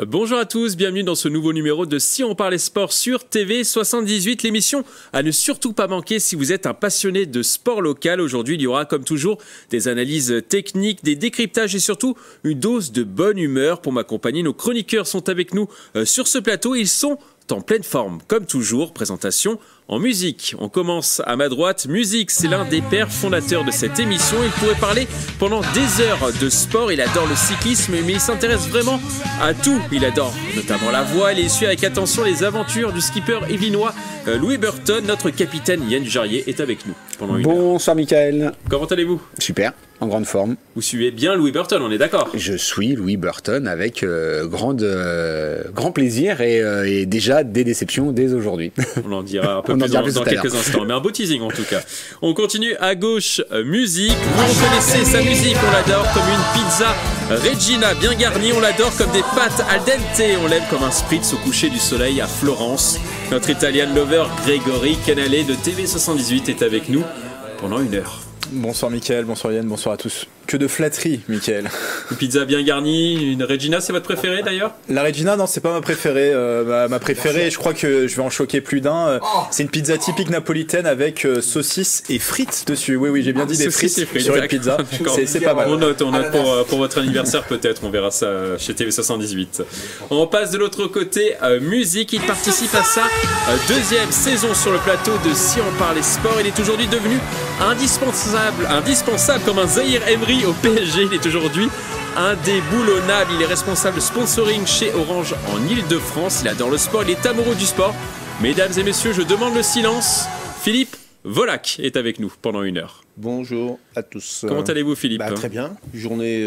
Bonjour à tous, bienvenue dans ce nouveau numéro de Si on parlait sport sur TV78, l'émission à ne surtout pas manquer si vous êtes un passionné de sport local. Aujourd'hui, il y aura comme toujours des analyses techniques, des décryptages et surtout une dose de bonne humeur. Pour m'accompagner, nos chroniqueurs sont avec nous sur ce plateau. Ils sont en pleine forme, comme toujours. Présentation en musique. On commence à ma droite. Musique, c'est l'un des pères fondateurs de cette émission. Il pourrait parler pendant des heures de sport. Il adore le cyclisme, mais il s'intéresse vraiment à tout. Il adore notamment la voile et il suit avec attention les aventures du skipper yvelinois Louis Burton. Notre capitaine Yann Dujarier est avec nous pendant une heure. Bonsoir Mickaël. Comment allez-vous? Super, en grande forme. Vous suivez bien Louis Burton, on est d'accord? Je suis Louis Burton avec grand plaisir et déjà des déceptions dès aujourd'hui. On en dira un peu plus dans quelques instants, mais un beau teasing en tout cas. On continue à gauche, musique. Vous reconnaissez sa musique, on l'adore comme une pizza Regina bien garnie, on l'adore comme des pâtes al dente, on l'aime comme un spritz au coucher du soleil à Florence. Notre Italian lover Grégory Canale de TV78 est avec nous pendant une heure. Bonsoir Mickaël, bonsoir Yann, bonsoir à tous. Que de flatterie, Mickaël. Une pizza bien garnie, une Regina, c'est votre préférée d'ailleurs? La Regina, non, c'est pas ma préférée. Ma préférée, je crois que je vais en choquer plus d'un. C'est une pizza typique napolitaine avec saucisses et frites dessus. Oui, j'ai bien dit des frites sur une pizza. C'est pas mal. On note pour votre anniversaire peut-être, on verra ça chez TV78. On passe de l'autre côté, musique. Il participe à sa deuxième saison sur le plateau de Si on parlait sport. Il est aujourd'hui devenu indispensable comme un Zahir Emery au PSG. Il est aujourd'hui indéboulonnable. Il est responsable sponsoring chez Orange en Ile-de-France. Il adore le sport, il est amoureux du sport. Mesdames et messieurs, je demande le silence. Philippe Volac est avec nous pendant une heure. Bonjour à tous. Comment allez-vous Philippe? Très bien. Journée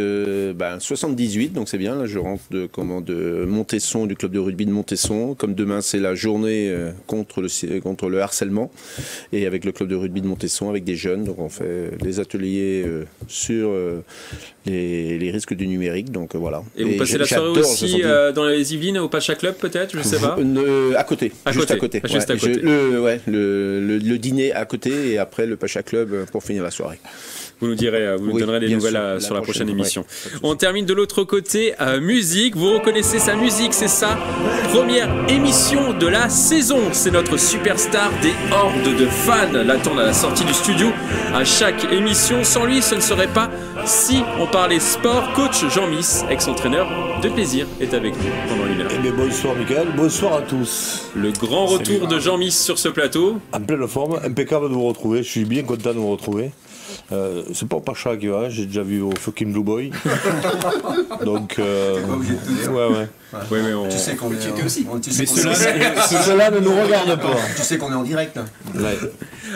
78, donc c'est bien. Là, je rentre de Montesson, du club de rugby de Montesson. Comme demain, c'est la journée contre le harcèlement. Et avec le club de rugby de Montesson, avec des jeunes. Donc on fait des ateliers sur les risques du numérique. Donc voilà. Et vous passez la soirée aussi dans les Yvelines au Pacha Club peut-être? Je sais pas. À côté. Juste à côté. Le dîner à côté et après le Pacha Club pour finir la soirée. Vous nous donnerez des nouvelles sur la prochaine émission. On termine de l'autre côté, musique. Vous reconnaissez sa musique, c'est sa première émission de la saison. C'est notre superstar, des hordes de fans l'attendent à la sortie du studio à chaque émission. Sans lui, ce ne serait pas Si on parlait sport. Coach Jean Miss, ex-entraîneur de plaisir, est avec nous pendant une heure. Bonsoir Mickaël, bonsoir à tous. Le grand retour de Jean Miss sur ce plateau. En pleine forme, impeccable de vous retrouver, je suis bien content de vous retrouver. C'est pas au Pacha qui va, j'ai déjà vu au fucking Blue Boy. Donc, ouais. Oui, mais on... Tu sais qu'on est aussi. Mais cela ne nous regarde pas. Tu sais qu'on est en direct. Ouais.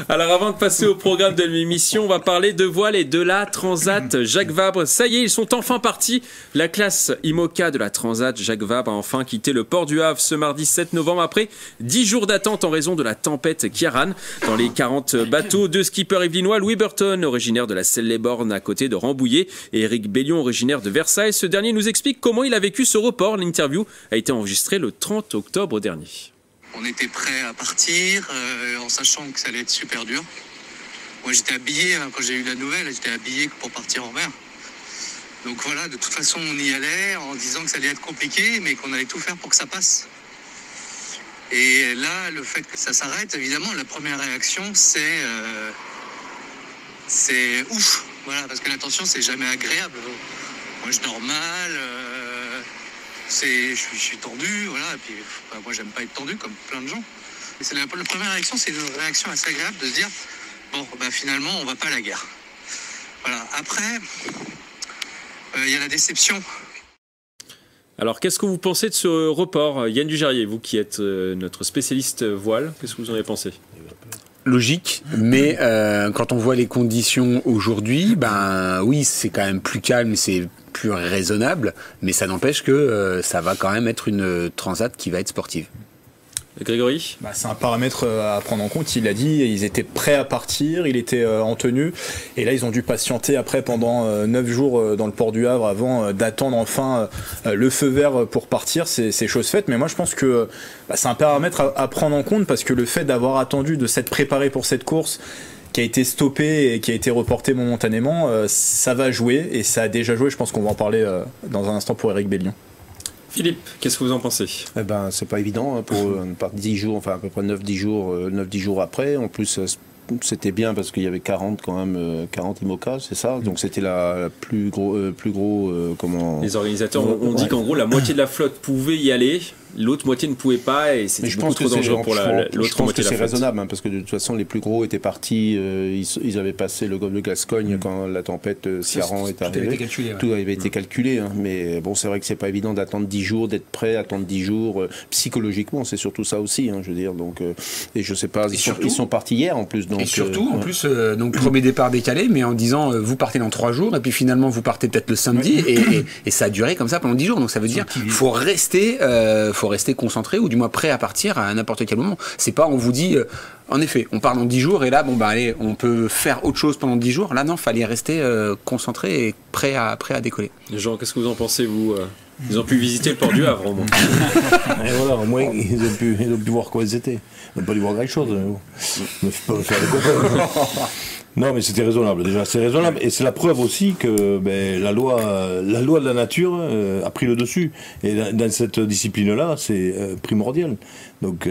Alors avant de passer au programme de l'émission, on va parler de voile et de la Transat Jacques Vabre. Ça y est, ils sont enfin partis. La classe IMOCA de la Transat Jacques Vabre a enfin quitté le port du Havre ce mardi 7 novembre après 10 jours d'attente en raison de la tempête Kiaran. Dans les 40 bateaux, 2 skippers yvelinois, Louis Burton, originaire de la Selle-les-Bornes à côté de Rambouillet, et Éric Bellion, originaire de Versailles. Ce dernier nous explique comment il a vécu ce report. L'interview a été enregistrée le 30 octobre dernier. On était prêts à partir en sachant que ça allait être super dur. Moi j'étais habillé, quand j'ai eu la nouvelle, j'étais habillé pour partir en mer. Donc voilà, de toute façon on y allait en disant que ça allait être compliqué mais qu'on allait tout faire pour que ça passe. Et là, le fait que ça s'arrête, évidemment, la première réaction c'est ouf, voilà, parce que la tension c'est jamais agréable. Moi je dors mal. Je suis tendu, voilà, et puis moi j'aime pas être tendu comme plein de gens. La première réaction, c'est une réaction assez agréable de se dire bon, finalement on va pas à la guerre. Voilà. Après, il y a la déception. Alors qu'est-ce que vous pensez de ce report, Yann Dujarier, vous qui êtes notre spécialiste voile, qu'est-ce que vous en avez pensé? Logique, mais quand on voit les conditions aujourd'hui, oui, c'est quand même plus calme, c'est plus raisonnable, mais ça n'empêche que ça va quand même être une transat qui va être sportive. Grégory? C'est un paramètre à prendre en compte, il l'a dit, ils étaient prêts à partir, il était en tenue, et là ils ont dû patienter après pendant 9 jours dans le port du Havre avant d'attendre enfin le feu vert pour partir, c'est chose faite, mais moi je pense que c'est un paramètre à prendre en compte parce que le fait d'avoir attendu, de s'être préparé pour cette course, qui a été stoppé et qui a été reporté momentanément, ça va jouer, et ça a déjà joué, je pense qu'on va en parler dans un instant pour Éric Bellion. Philippe, qu'est-ce que vous en pensez? Eh ben, c'est pas évident pour par 10 jours, enfin à peu près 9-10 jours après. En plus, c'était bien parce qu'il y avait 40 quand même, 40 IMOCA, c'est ça. Donc c'était la plus gros, comment. Les organisateurs ont dit qu'en gros la moitié de la flotte pouvait y aller. L'autre moitié ne pouvait pas et c'était beaucoup trop dangereux pour l'autre moitié de la flotte. C'est raisonnable parce que de toute façon les plus gros étaient partis, ils avaient passé le golfe de Gascogne quand la tempête Ciarán est arrivée. Tout avait été calculé, hein. Mais bon, c'est vrai que c'est pas évident d'attendre 10 jours, d'être prêt, attendre 10 jours psychologiquement, c'est surtout ça aussi, hein, je veux dire. Donc et je sais pas, ils sont partis hier en plus. Donc, et surtout en plus donc premier départ décalé, mais en disant vous partez dans 3 jours et puis finalement vous partez peut-être le samedi et ça a duré comme ça pendant 10 jours. Donc ça veut dire faut rester concentré ou du moins prêt à partir à n'importe quel moment. C'est pas on vous dit en effet on part dans 10 jours et là bon bah allez on peut faire autre chose pendant 10 jours. Là non, fallait rester concentré et prêt à décoller. Jean, qu'est-ce que vous en pensez vous? Ils ont pu visiter le port du Havre au moins. Et voilà, au moins ils ont pu voir quoi ils étaient. Ils n'ont pas dû voir grand chose. Mais faut pas faire des copains. Non, mais c'était raisonnable. Déjà, c'est raisonnable, et c'est la preuve aussi que la loi de la nature a pris le dessus. Et dans cette discipline-là, c'est primordial. Donc,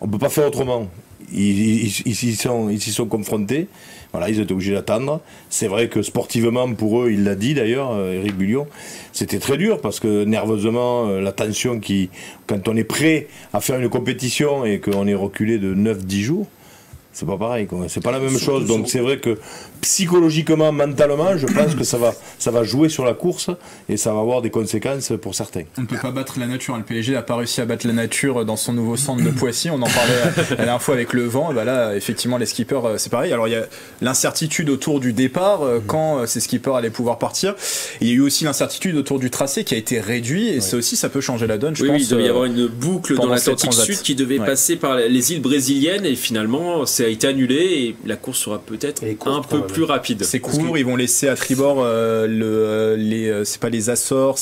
on peut pas faire autrement. Ils s'y sont confrontés. Voilà, ils étaient obligés d'attendre. C'est vrai que sportivement, pour eux, il l'a dit d'ailleurs, Éric Bullion, c'était très dur parce que nerveusement, la tension quand on est prêt à faire une compétition et qu'on est reculé de 9-10 jours. C'est pas pareil, quoi. C'est pas la même chose. Donc c'est vrai que psychologiquement, mentalement, je pense que ça va jouer sur la course et ça va avoir des conséquences pour certains. On ne peut pas battre la nature. Le PSG n'a pas réussi à battre la nature dans son nouveau centre de Poissy. On en parlait la dernière fois avec le vent. Bah là, effectivement, les skippers, c'est pareil. Alors il y a l'incertitude autour du départ, quand ces skippers allaient pouvoir partir. Et il y a eu aussi l'incertitude autour du tracé qui a été réduit. Et ça aussi, ça peut changer la donne, je pense. Oui, il devait y avoir une boucle dans l'Atlantique Sud qui devait passer par les îles brésiliennes et finalement, ça a été annulé et la course sera peut-être un peu plus rapide. C'est court, ils vont laisser à tribord c'est pas les Açores,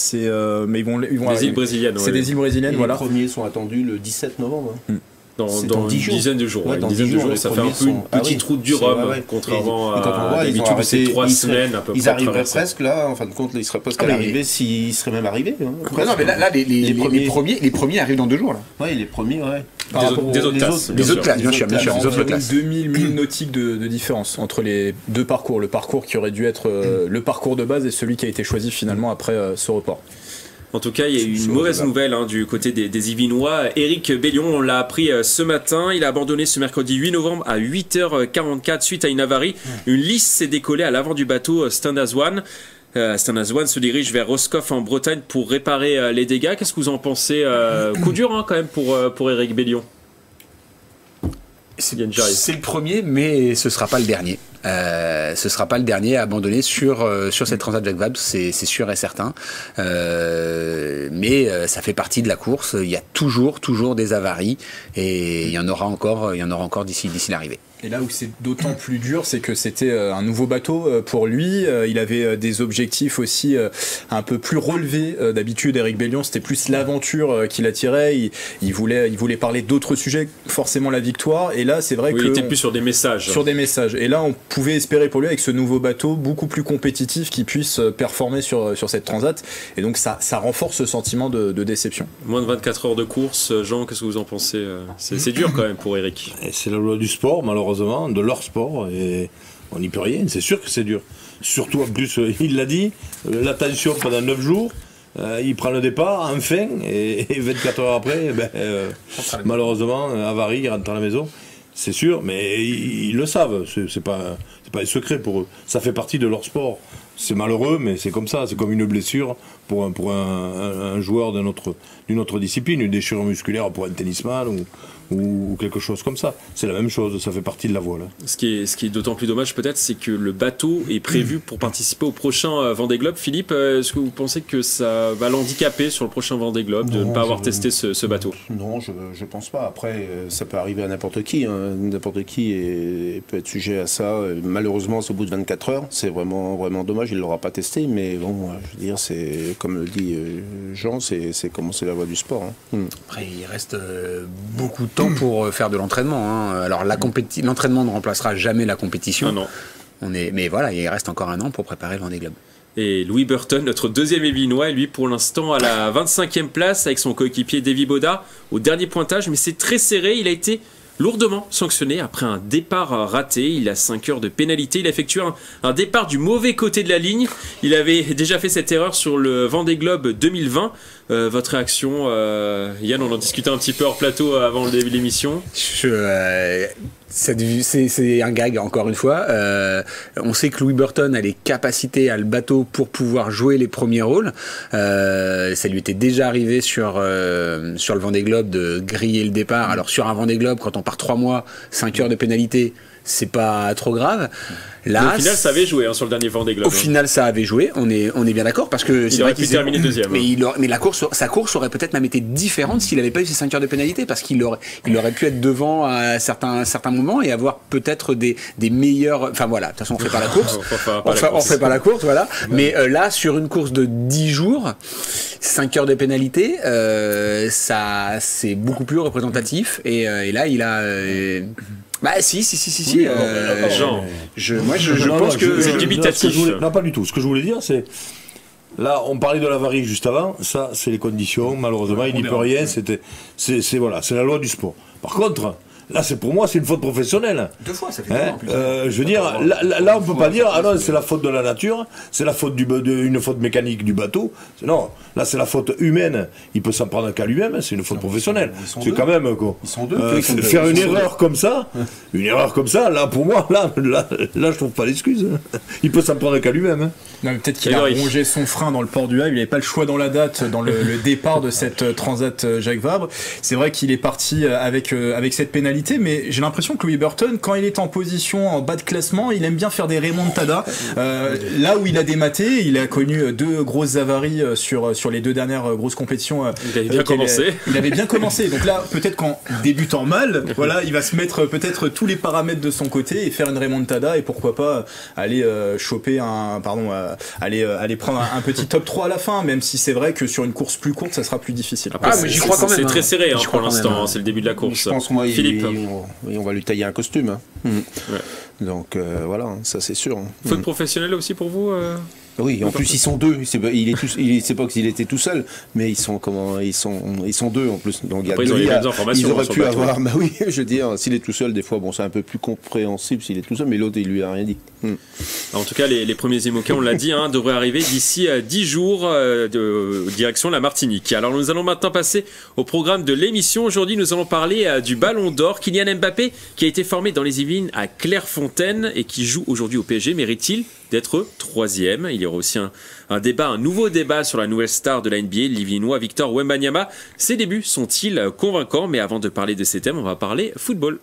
mais ils vont des îles brésiliennes. C'est des îles brésiliennes, et voilà. Les premiers sont attendus le 17 novembre. Dans une dizaine de jours. Une dizaine de jours, ça fait un peu une petite route du Rhum, contrairement à d'habitude où c'est 3 semaines à peu près. Ils arriveraient presque là, en fin de compte, ils seraient presque arrivés s'ils seraient même arrivés. Non, mais là, les premiers arrivent dans 2 jours. Là. Oui, les premiers, ouais. Des autres classes. Des autres classes, bien sûr. 2000 milles nautiques de différence entre les deux parcours. Le parcours qui aurait dû être le parcours de base et celui qui a été choisi finalement après ce report. En tout cas, il y a eu une mauvaise nouvelle du côté des Yvinois. Éric Bellion, on l'a appris ce matin. Il a abandonné ce mercredi 8 novembre à 8h44 suite à une avarie. Une lisse s'est décollée à l'avant du bateau Standazwan. Standazwan se dirige vers Roscoff en Bretagne pour réparer les dégâts. Qu'est-ce que vous en pensez? Coup dur quand même pour Éric Bellion. C'est le premier, mais ce sera pas le dernier. Ce sera pas le dernier à abandonner sur cette Transat Jacques Vabre, c'est sûr et certain. Mais ça fait partie de la course. Il y a toujours des avaries et il y en aura encore d'ici l'arrivée. Et là où c'est d'autant plus dur, c'est que c'était un nouveau bateau pour lui. Il avait des objectifs aussi un peu plus relevés. D'habitude, Éric Bellion, c'était plus l'aventure qui l'attirait. Il voulait parler d'autres sujets, forcément la victoire. Et là, c'est vrai il était plus sur des messages. Sur des messages. Et là, on pouvait espérer pour lui, avec ce nouveau bateau, beaucoup plus compétitif, qu'il puisse performer sur cette Transat. Et donc, ça renforce ce sentiment de déception. Moins de 24 heures de course. Jean, qu'est-ce que vous en pensez? C'est dur quand même pour Éric. C'est la loi du sport, malheureusement, de leur sport, et on n'y peut rien, c'est sûr que c'est dur. Surtout en plus, il l'a dit, la tension pendant 9 jours, il prend le départ, enfin, et 24 heures après, malheureusement, avarie, il rentre à la maison, c'est sûr, mais ils le savent, c'est pas un secret pour eux, ça fait partie de leur sport. C'est malheureux, mais c'est comme ça, c'est comme une blessure pour un joueur d'une autre discipline, une déchirure musculaire pour un tennisman ou quelque chose comme ça. C'est la même chose, ça fait partie de la voile. Ce qui est d'autant plus dommage peut-être, c'est que le bateau est prévu pour participer au prochain Vendée Globe. Philippe, est-ce que vous pensez que ça va l'handicaper sur le prochain Vendée Globe de ne pas avoir testé ce bateau? Non, je pense pas. Après, ça peut arriver à n'importe qui. N'importe qui peut être sujet à ça. Malheureusement, c'est au bout de 24 heures. C'est vraiment dommage, il ne l'aura pas testé. Mais bon, je veux dire, c'est comme le dit Jean, c'est la voie du sport. Après, il reste beaucoup de temps pour faire de l'entraînement. Alors l'entraînement ne remplacera jamais la compétition. Non. Mais voilà, il reste encore 1 an pour préparer le Vendée Globe. Et Louis Burton, notre deuxième Yvelinois, lui pour l'instant à la 25e place avec son coéquipier Davy Boda au dernier pointage, mais c'est très serré, il a été lourdement sanctionné après un départ raté. Il a 5 heures de pénalité. Il a effectué un départ du mauvais côté de la ligne. Il avait déjà fait cette erreur sur le Vendée Globe 2020. Votre réaction, Yann, on en discutait un petit peu hors plateau avant le début de l'émission. C'est un gag, encore une fois. On sait que Louis Burton a les capacités, a le bateau pour pouvoir jouer les premiers rôles. Ça lui était déjà arrivé sur le Vendée Globe de griller le départ. Alors sur un Vendée Globe, quand on part 3 mois, 5 heures de pénalité, c'est pas trop grave. Là, au final, ça avait joué sur le dernier Vendée Globe. Au final, ça avait joué. On est bien d'accord parce que c'est vrai qu'il terminé deuxième. Mais sa course aurait peut-être même été différente s'il n'avait pas eu ses 5 heures de pénalité, parce qu'il aurait pu être devant à certains moments et avoir peut-être des meilleurs. Enfin voilà. De toute façon, on fait pas la course. On fait pas la course, voilà. Mais là, sur une course de 10 jours, 5 heures de pénalité, ça c'est beaucoup plus représentatif. Et là, il a. Bah si. Oui, je pense que c'est dubitatif. Non, pas du tout. Ce que je voulais dire, c'est là, on parlait de l'avarie juste avant. Ça, c'est les conditions. Malheureusement, il n'y peut rien. C'est la loi du sport. Par contre, là, pour moi, c'est une faute professionnelle. 2 fois, ça fait 2 ans. Je veux dire, là, on peut pas dire, ah non, c'est la faute de la nature, c'est la faute une faute mécanique du bateau. Non, là, c'est la faute humaine. Il peut s'en prendre qu'à lui-même, c'est une faute professionnelle. C'est quand même, quoi. Ils sont deux. Faire une erreur comme ça, là, pour moi, là, je trouve pas l'excuse. Il peut s'en prendre qu'à lui-même. Non, mais peut-être qu'il a rongé son frein dans le port du Havre, il n'avait pas le choix dans la date, dans le départ de cette Transat Jacques Vabre. C'est vrai qu'il est parti avec cette pénalité, mais j'ai l'impression que Louis Burton, quand il est en position en bas de classement, il aime bien faire des remontadas. Là où il a dématé, il a connu 2 grosses avaries sur les 2 dernières grosses compétitions. Il avait bien commencé. Il avait bien commencé. Donc là, peut-être qu'en débutant mal, voilà, il va se mettre peut-être tous les paramètres de son côté et faire une remontada et pourquoi pas aller aller prendre un petit top 3 à la fin, même si c'est vrai que sur une course plus courte, ça sera plus difficile. Mais j'y crois quand même. C'est très serré pour l'instant, c'est le début de la course. Je pense moi, Philippe. on va lui tailler un costume. Ouais. Donc voilà, ça c'est sûr. Faute professionnelle aussi pour vous Oui, en plus ils sont 2. Il sait pas qu'il était tout seul, mais ils sont 2 en plus. Donc après, ils ont les mêmes informations. Ils auraient pu avoir. Bah oui, je veux dire, s'il est tout seul, des fois, bon, c'est un peu plus compréhensible s'il est tout seul, mais l'autre il lui a rien dit. En tout cas, les premiers IMOCA, on l'a dit, devraient arriver d'ici 10 jours direction la Martinique. Alors nous allons maintenant passer au programme de l'émission. Aujourd'hui, nous allons parler du Ballon d'Or. Kylian Mbappé, qui a été formé dans les Yvelines à Clairefontaine et qui joue aujourd'hui au PSG, mérite-t-il d'être 3e? Il y aura aussi un nouveau débat sur la nouvelle star de la NBA, l'Yvelinois Victor Wembanyama. Ses débuts sont-ils convaincants? Mais avant de parler de ces thèmes, on va parler football.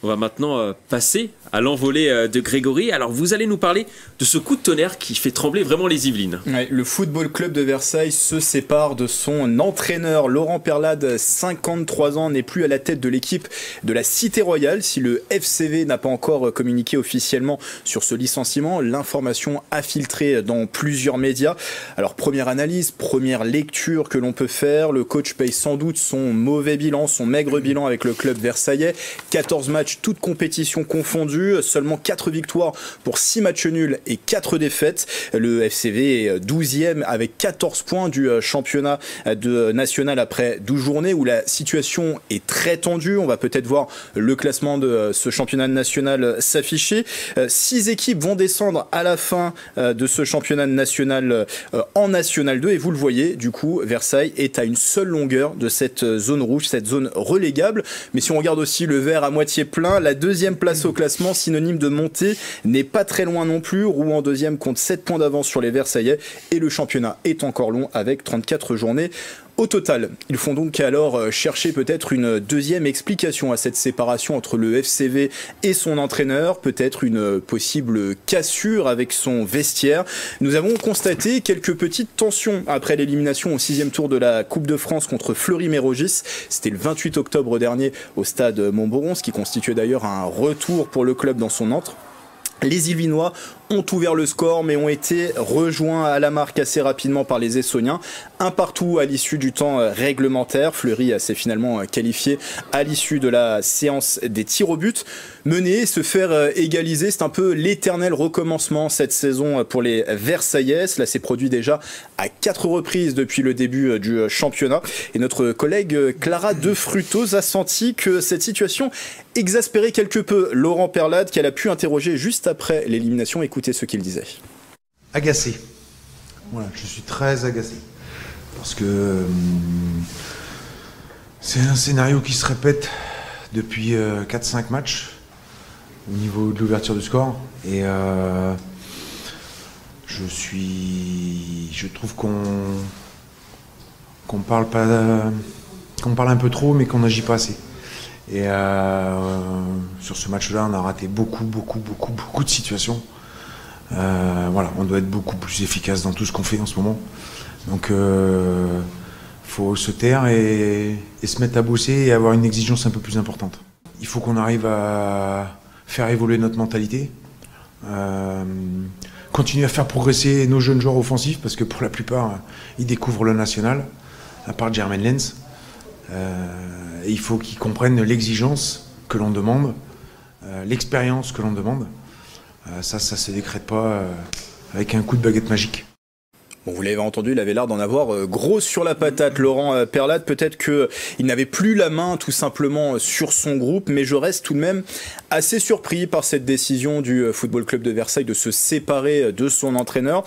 On va maintenant passer à l'envolée de Grégory. Alors vous allez nous parler de ce coup de tonnerre qui fait trembler vraiment les Yvelines. Ouais, le Football Club de Versailles se sépare de son entraîneur. Laurent Perlade, 53 ans, n'est plus à la tête de l'équipe de la Cité Royale. Si le FCV n'a pas encore communiqué officiellement sur ce licenciement, l'information a filtré dans plusieurs médias. Alors première analyse, première lecture que l'on peut faire, le coach paye sans doute son mauvais bilan, son maigre bilan avec le club versaillais. 14 matchs, toutes compétitions confondues, seulement 4 victoires pour 6 matchs nuls et 4 défaites. Le FCV est 12e avec 14 points du championnat national après 12 journées où la situation est très tendue. On va peut-être voir le classement de ce championnat national s'afficher. 6 équipes vont descendre à la fin de ce championnat national en National 2 et vous le voyez, du coup, Versailles est à une seule longueur de cette zone rouge, cette zone relégable. Mais si on regarde aussi le verre à moitié plein, la 2e place au classement, synonyme de montée, n'est pas très loin non plus. Rouen 2e compte 7 points d'avance sur les Versaillais et le championnat est encore long avec 34 journées. Au total, ils font donc alors chercher peut-être une deuxième explication à cette séparation entre le FCV et son entraîneur, peut-être une possible cassure avec son vestiaire. Nous avons constaté quelques petites tensions après l'élimination au 6e tour de la Coupe de France contre Fleury-Mérogis. C'était le 28 octobre dernier au stade Montboron, ce qui constituait d'ailleurs un retour pour le club dans son antre. Les Yvelinois ont ouvert le score mais ont été rejoints à la marque assez rapidement par les Essoniens. Un partout à l'issue du temps réglementaire. Fleury s'est finalement qualifié à l'issue de la séance des tirs au but. mener, se faire égaliser. C'est un peu l'éternel recommencement cette saison pour les Versaillais. Cela s'est produit déjà à 4 reprises depuis le début du championnat. Et notre collègue Clara De Frutos a senti que cette situation exaspérait quelque peu Laurent Perlade, qu'elle a pu interroger juste après l'élimination. Écoutez ce qu'il disait. Agacé. Voilà, je suis très agacé. Parce que c'est un scénario qui se répète depuis 4-5 matchs au niveau de l'ouverture du score. Et je trouve qu'on parle un peu trop, mais qu'on n'agit pas assez. Et sur ce match-là, on a raté beaucoup de situations. Voilà, on doit être beaucoup plus efficace dans tout ce qu'on fait en ce moment. Donc, faut se taire et se mettre à bosser et avoir une exigence un peu plus importante. Il faut qu'on arrive à faire évoluer notre mentalité, continuer à faire progresser nos jeunes joueurs offensifs, parce que pour la plupart, ils découvrent le national, à part Jermaine Lens. Il faut qu'ils comprennent l'exigence que l'on demande, l'expérience que l'on demande. Ça se décrète pas avec un coup de baguette magique. Bon, vous l'avez entendu, il avait l'air d'en avoir gros sur la patate, Laurent Perlade. Peut-être qu'il n'avait plus la main tout simplement sur son groupe, mais je reste tout de même assez surpris par cette décision du Football Club de Versailles de se séparer de son entraîneur.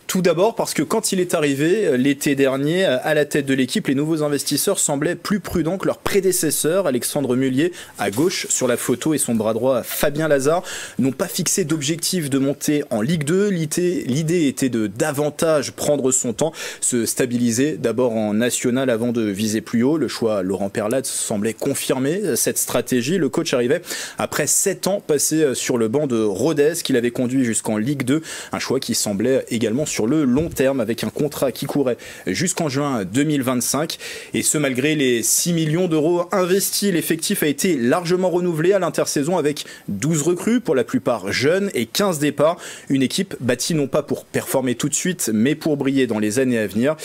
Tout d'abord parce que quand il est arrivé l'été dernier à la tête de l'équipe, les nouveaux investisseurs semblaient plus prudents que leur prédécesseur. Alexandre Mullier, à gauche sur la photo, et son bras droit Fabien Lazare n'ont pas fixé d'objectif de monter en Ligue 2. L'idée était de davantage prendre son temps, se stabiliser d'abord en national avant de viser plus haut. Le choix Laurent Perlade semblait confirmer cette stratégie. Le coach arrivait après 7 ans passés sur le banc de Rodez, qu'il avait conduit jusqu'en Ligue 2. Un choix qui semblait également sur le long terme, avec un contrat qui courait jusqu'en juin 2025. Et ce, malgré les 6 millions d'euros investis. L'effectif a été largement renouvelé à l'intersaison avec 12 recrues, pour la plupart jeunes, et 15 départs. Une équipe bâtie non pas pour performer tout de suite, mais pour briller dans les années à venir.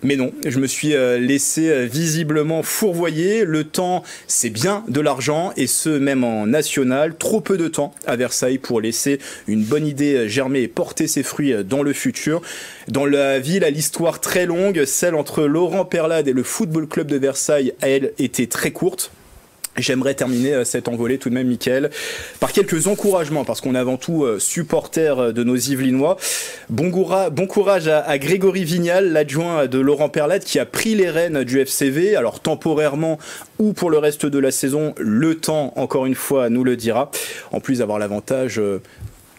Mais non, je me suis laissé visiblement fourvoyer. Le temps, c'est bien de l'argent, et ce, même en national. Trop peu de temps à Versailles pour laisser une bonne idée germer et porter ses fruits dans le futur. Dans la ville à l'histoire très longue, celle entre Laurent Perlade et le Football Club de Versailles, elle, était très courte. J'aimerais terminer cette envolée tout de même, Mickaël, par quelques encouragements, parce qu'on est avant tout supporter de nos Yvelinois. Bon courage à Grégory Vignal, l'adjoint de Laurent Perlade, qui a pris les rênes du FCV, alors temporairement ou pour le reste de la saison. Le temps, encore une fois, nous le dira. En plus d'avoir l'avantage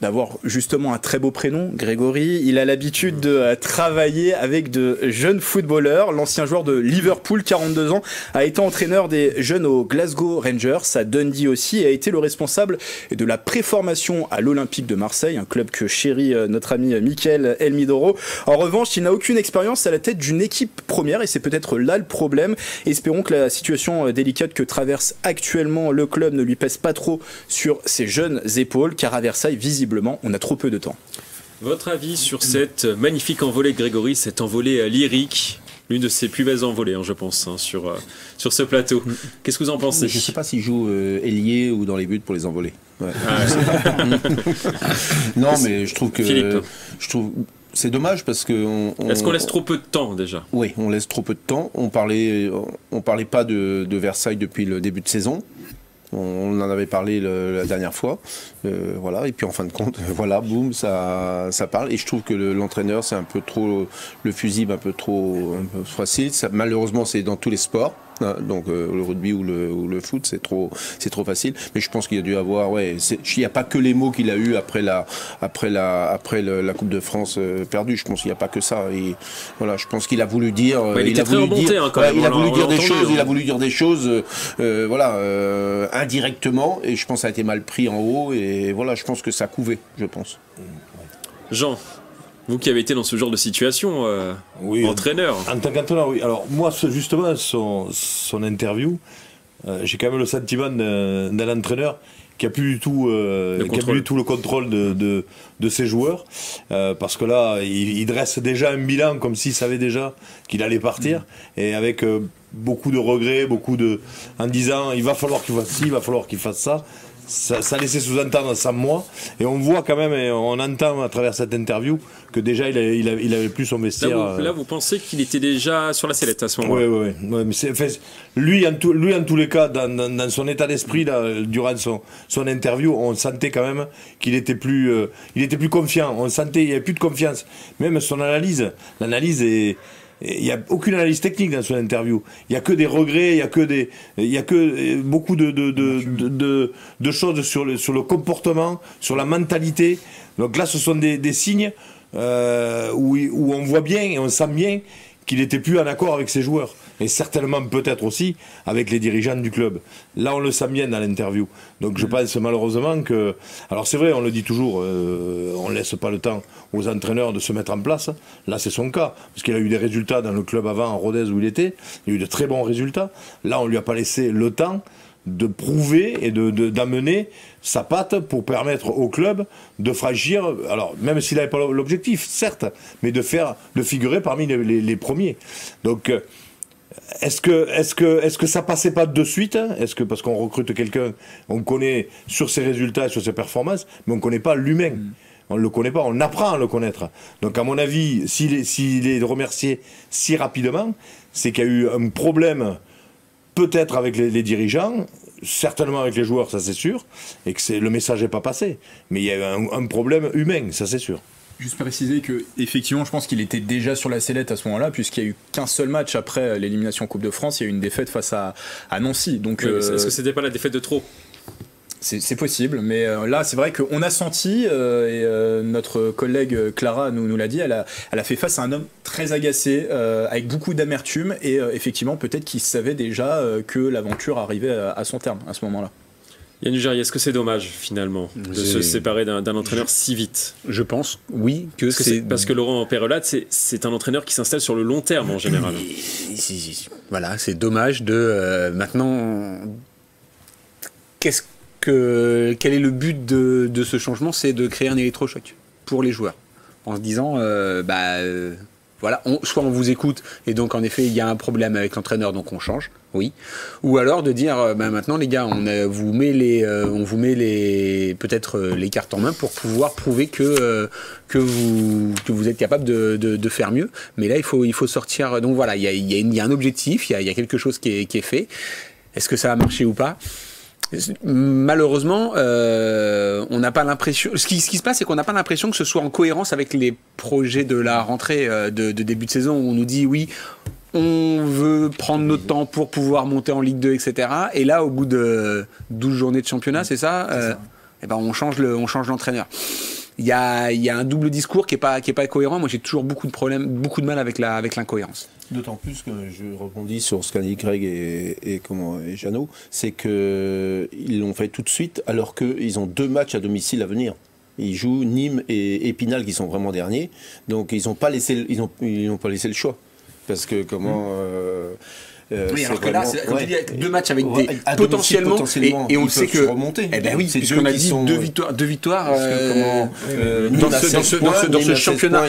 d'avoir justement un très beau prénom, Grégory. Il a l'habitude de travailler avec de jeunes footballeurs. L'ancien joueur de Liverpool, 42 ans, a été entraîneur des jeunes aux Glasgow Rangers, à Dundee aussi, et a été le responsable de la préformation à l'Olympique de Marseille, un club que chérit notre ami Mickaël Elmidoro. En revanche, il n'a aucune expérience à la tête d'une équipe première, et c'est peut-être là le problème. Espérons que la situation délicate que traverse actuellement le club ne lui pèse pas trop sur ses jeunes épaules, car à Versailles, visiblement, on a trop peu de temps. Votre avis sur cette magnifique envolée de Grégory, cette envolée lyrique, l'une de ses plus belles envolées, je pense, sur ce plateau. Qu'est-ce que vous en pensez? Je ne sais pas s'il joue ailier ou dans les buts pour les envoler. Ouais. Non, mais je trouve que... Philippe. C'est dommage parce que... Est-ce qu'on laisse trop peu de temps déjà? Oui, on laisse trop peu de temps. On parlait pas de Versailles depuis le début de saison. On en avait parlé la dernière fois, voilà. Et puis en fin de compte, voilà, boum, ça parle. Et je trouve que l'entraîneur, c'est un peu trop le fusible, un peu facile. Ça, malheureusement, c'est dans tous les sports. Donc le rugby ou le foot, c'est trop facile. Mais je pense qu'il y a dû avoir, il n'y a pas que les mots qu'il a eu après la Coupe de France perdue. Je pense qu'il n'y a pas que ça. Et voilà, je pense qu'il a voulu dire. Il était très remonté quand même. Il a voulu dire des choses. Il a voulu dire des choses, indirectement. Et je pense que ça a été mal pris en haut. Et voilà, je pense que ça couvait. Je pense. Jean. Vous qui avez été dans ce genre de situation, oui, entraîneur. En tant qu'entraîneur, oui. Alors moi, justement, son interview, j'ai quand même le sentiment d'un entraîneur qui a plus du tout le contrôle de ses joueurs, parce que là, il dresse déjà un bilan comme s'il savait déjà qu'il allait partir, et avec beaucoup de regrets, en disant il va falloir qu'il fasse ci, il va falloir qu'il fasse ça. ça laissait sous-entendre sans moi. Et on voit quand même, et on entend à travers cette interview, que déjà il avait plus son vestiaire. Là, vous pensez qu'il était déjà sur la sellette à ce moment-là? Oui. Mais lui, en tous les cas, dans son état d'esprit, durant son interview, on sentait quand même qu'il était plus confiant. On sentait qu'il n'y avait plus de confiance. Même son analyse, il n'y a aucune analyse technique dans son interview. Il n'y a que des regrets, il y a que beaucoup de choses sur le comportement, sur la mentalité. Donc là, ce sont des signes où on voit bien et on sent bien qu'il n'était plus en accord avec ses joueurs. Et certainement peut-être aussi avec les dirigeants du club. Là, on le sent bien dans l'interview. Donc je pense malheureusement que... Alors c'est vrai, on le dit toujours, on ne laisse pas le temps aux entraîneurs de se mettre en place. Là, c'est son cas. Parce qu'il a eu des résultats dans le club avant, en Rodez où il était. Il a eu de très bons résultats. Là, on ne lui a pas laissé le temps de prouver et d'amener sa patte pour permettre au club de franchir, alors même s'il n'avait pas l'objectif, certes, mais de figurer parmi les premiers. Donc est-ce que ça passait pas de suite? Est-ce que parce qu'on recrute quelqu'un, on connaît sur ses résultats, sur ses performances, mais on ne connaît pas l'humain. On ne le connaît pas, on apprend à le connaître. Donc à mon avis, s'il est remercié si rapidement, c'est qu'il y a eu un problème peut-être avec les dirigeants, certainement avec les joueurs, ça c'est sûr, et que le message n'est pas passé. Mais il y a eu un problème humain, ça c'est sûr. Juste préciser que effectivement, je pense qu'il était déjà sur la sellette à ce moment-là, puisqu'il n'y a eu qu'un seul match après l'élimination en Coupe de France. Il y a eu une défaite face à Nancy. Donc, oui, est-ce que c'était pas la défaite de trop? C'est possible, mais là c'est vrai qu'on a senti, et notre collègue Clara nous l'a dit, elle a fait face à un homme très agacé, avec beaucoup d'amertume, et effectivement peut-être qu'il savait déjà que l'aventure arrivait à son terme à ce moment-là. Yann Ugerier, est-ce que c'est dommage finalement de se séparer d'un entraîneur si vite? Je pense, oui, que c'est... Parce que Laurent Peyrelade, c'est un entraîneur qui s'installe sur le long terme en général. Voilà, c'est dommage de... maintenant, quel est le but de ce changement? C'est de créer un électrochoc pour les joueurs. En se disant, voilà, soit on vous écoute, et donc en effet, il y a un problème avec l'entraîneur, donc on change, oui. Ou alors de dire, maintenant les gars, on vous met peut-être les cartes en main pour pouvoir prouver que vous êtes capable de faire mieux. Mais là, il faut sortir. Donc voilà, il y a un objectif, il y a quelque chose qui est fait. Est-ce que ça va marcher ou pas? Malheureusement, on n'a pas l'impression. Ce qui se passe, c'est qu'on n'a pas l'impression que ce soit en cohérence avec les projets de la rentrée de début de saison où on nous dit oui, on veut prendre notre temps pour pouvoir monter en Ligue 2, etc. Et là, au bout de 12 journées de championnat, c'est ça, et ben on change l'entraîneur. Il y a un double discours qui est pas cohérent. Moi, j'ai toujours beaucoup de mal avec l'incohérence. D'autant plus que je rebondis sur ce qu'a dit Greg et Jeannot, c'est qu'ils l'ont fait tout de suite alors qu'ils ont 2 matchs à domicile à venir. Ils jouent Nîmes et Épinal qui sont vraiment derniers, donc ils n'ont pas laissé le choix. Parce que oui, alors que là, comme tu dis, 2 matchs avec des potentiellement et on sait que remonter. Eh ben oui, puisqu'on a dit 2 victoires dans ce championnat,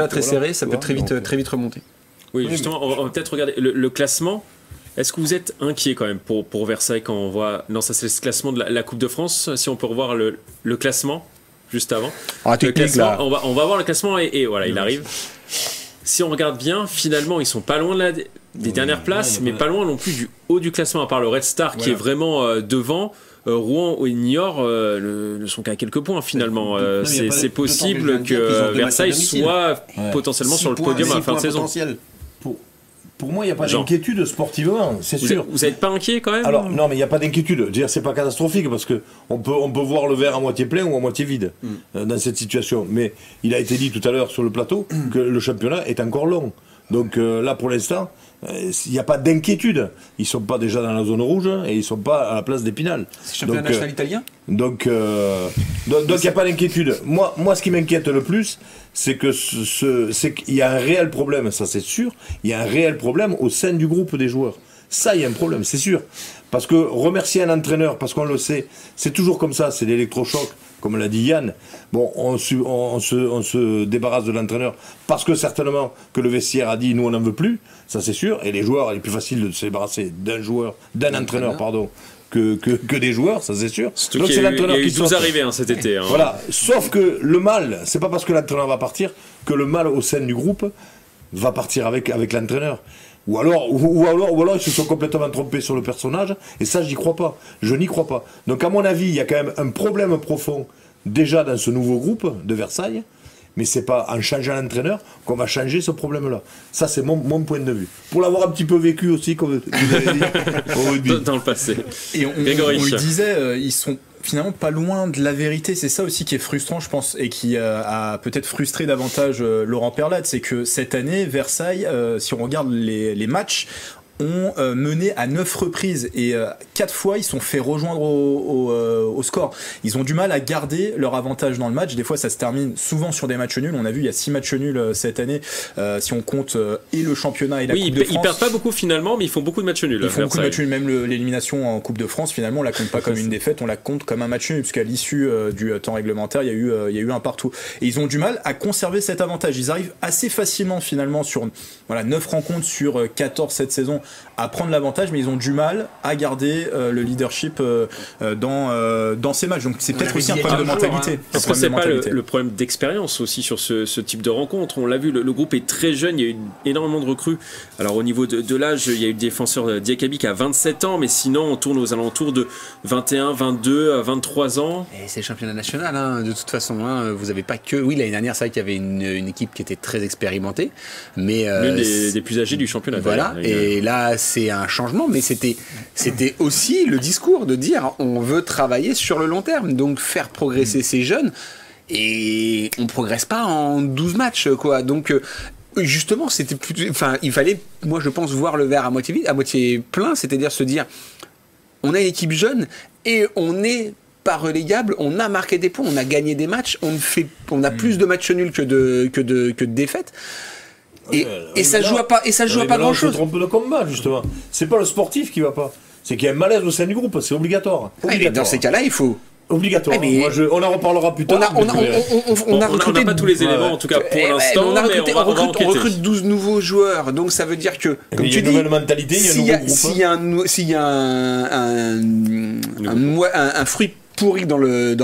très serré, ça peut très vite remonter. Oui, justement, on va peut-être regarder le classement. Est-ce que vous êtes inquiet quand même pour Versailles quand on voit... Non, ça c'est le classement de la Coupe de France. Si on peut revoir le classement juste avant. On va voir le classement et voilà, il arrive. Si on regarde bien, finalement, ils sont pas loin des dernières places, mais pas loin non plus du haut du classement, à part le Red Star qui est vraiment devant. Rouen et Niort ne sont qu'à quelques points finalement. C'est possible que Versailles soit potentiellement sur le podium à la fin de saison. Pour moi, il n'y a pas d'inquiétude sportivement, c'est sûr. Vous n'êtes pas inquiet quand même? Alors, non, mais il n'y a pas d'inquiétude. C'est pas catastrophique parce qu'on peut voir le verre à moitié plein ou à moitié vide dans cette situation. Mais il a été dit tout à l'heure sur le plateau que le championnat est encore long. Donc là, pour l'instant, il n'y a pas d'inquiétude. Ils ne sont pas déjà dans la zone rouge et ils ne sont pas à la place d'Épinal. C'est le championnat national italien. Donc il n'y a pas d'inquiétude. Moi, ce qui m'inquiète le plus, c'est qu'il y a un réel problème, ça c'est sûr. Il y a un réel problème au sein du groupe des joueurs. Ça, il y a un problème, c'est sûr. Parce que remercier un entraîneur, parce qu'on le sait, c'est toujours comme ça, c'est l'électrochoc, comme l'a dit Yann. Bon, on se débarrasse de l'entraîneur parce que certainement que le vestiaire a dit nous on n'en veut plus, ça c'est sûr. Et les joueurs, il est plus facile de se débarrasser d'un entraîneur, que des joueurs, ça c'est sûr. Surtout Donc qu'il c'est y a l'entraîneur eu qui 12 saute. arrivés cet été. Hein. Voilà, sauf que le mal, c'est pas parce que l'entraîneur va partir que le mal au sein du groupe va partir avec l'entraîneur. Ou alors ils se sont complètement trompés sur le personnage, et ça j'y crois pas. Je n'y crois pas. Donc à mon avis, il y a quand même un problème profond déjà dans ce nouveau groupe de Versailles, mais c'est pas en changeant l'entraîneur qu'on va changer ce problème-là. Ça c'est mon point de vue. Pour l'avoir un petit peu vécu aussi, comme vous avez dit, au rugby. Dans le passé. Et on le disait, ils sont finalement pas loin de la vérité. C'est ça aussi qui est frustrant, je pense, et qui a peut-être frustré davantage Laurent Perlade, c'est que cette année, Versailles, si on regarde les matchs, ont mené à 9 reprises et 4 fois ils sont fait rejoindre au score. Ils ont du mal à garder leur avantage dans le match. Des fois ça se termine souvent sur des matchs nuls. On a vu il y a 6 matchs nuls cette année si on compte et le championnat et la Coupe de France. Ils perdent pas beaucoup finalement, mais ils font beaucoup de matchs nuls. Ils font beaucoup de matchs nuls. Même l'élimination en Coupe de France, finalement on la compte pas comme une défaite, on la compte comme un match nul, puisqu'à l'issue du temps réglementaire il y a eu un partout. Et ils ont du mal à conserver cet avantage. Ils arrivent assez facilement finalement sur 9 rencontres sur 14 cette saison à prendre l'avantage, mais ils ont du mal à garder le leadership dans ces matchs. Donc c'est peut-être aussi un problème de mentalité. Est-ce que c'est pas le problème d'expérience aussi sur ce type de rencontre? On l'a vu, le groupe est très jeune, il y a eu énormément de recrues. Alors au niveau de l'âge, il y a eu le défenseur Diakabi qui a 27 ans, mais sinon on tourne aux alentours de 21, 22, 23 ans. Et c'est le championnat national, hein, de toute façon. Hein, vous avez pas que... Oui, l'année dernière, c'est vrai qu'il y avait une équipe qui était très expérimentée, mais... L'une des plus âgés du championnat. Voilà, et là, c'est un changement, mais c'était aussi le discours de dire on veut travailler sur le long terme, donc faire progresser ces jeunes, et on progresse pas en 12 matchs, quoi. Donc... justement, c'était plutôt, enfin, il fallait, moi je pense, voir le verre à moitié vide, à moitié plein, c'est-à-dire se dire, on a une équipe jeune et on n'est pas relégable, on a marqué des points, on a gagné des matchs, on a plus de matchs nuls que de défaites. Et ça joue pas, grand chose. On se trompe de combat, justement. C'est pas le sportif qui va pas, c'est qu'il y a un malaise au sein du groupe, c'est obligatoire. Dans ces cas-là, il faut. Obligatoire. On en reparlera plus tard. On n'a pas tous les éléments, en tout cas pour l'instant. On recrute 12 nouveaux joueurs, donc ça veut dire que, comme tu dis, une nouvelle mentalité, il y a un nouveau groupe. S'il y a un fruit pourri dans le,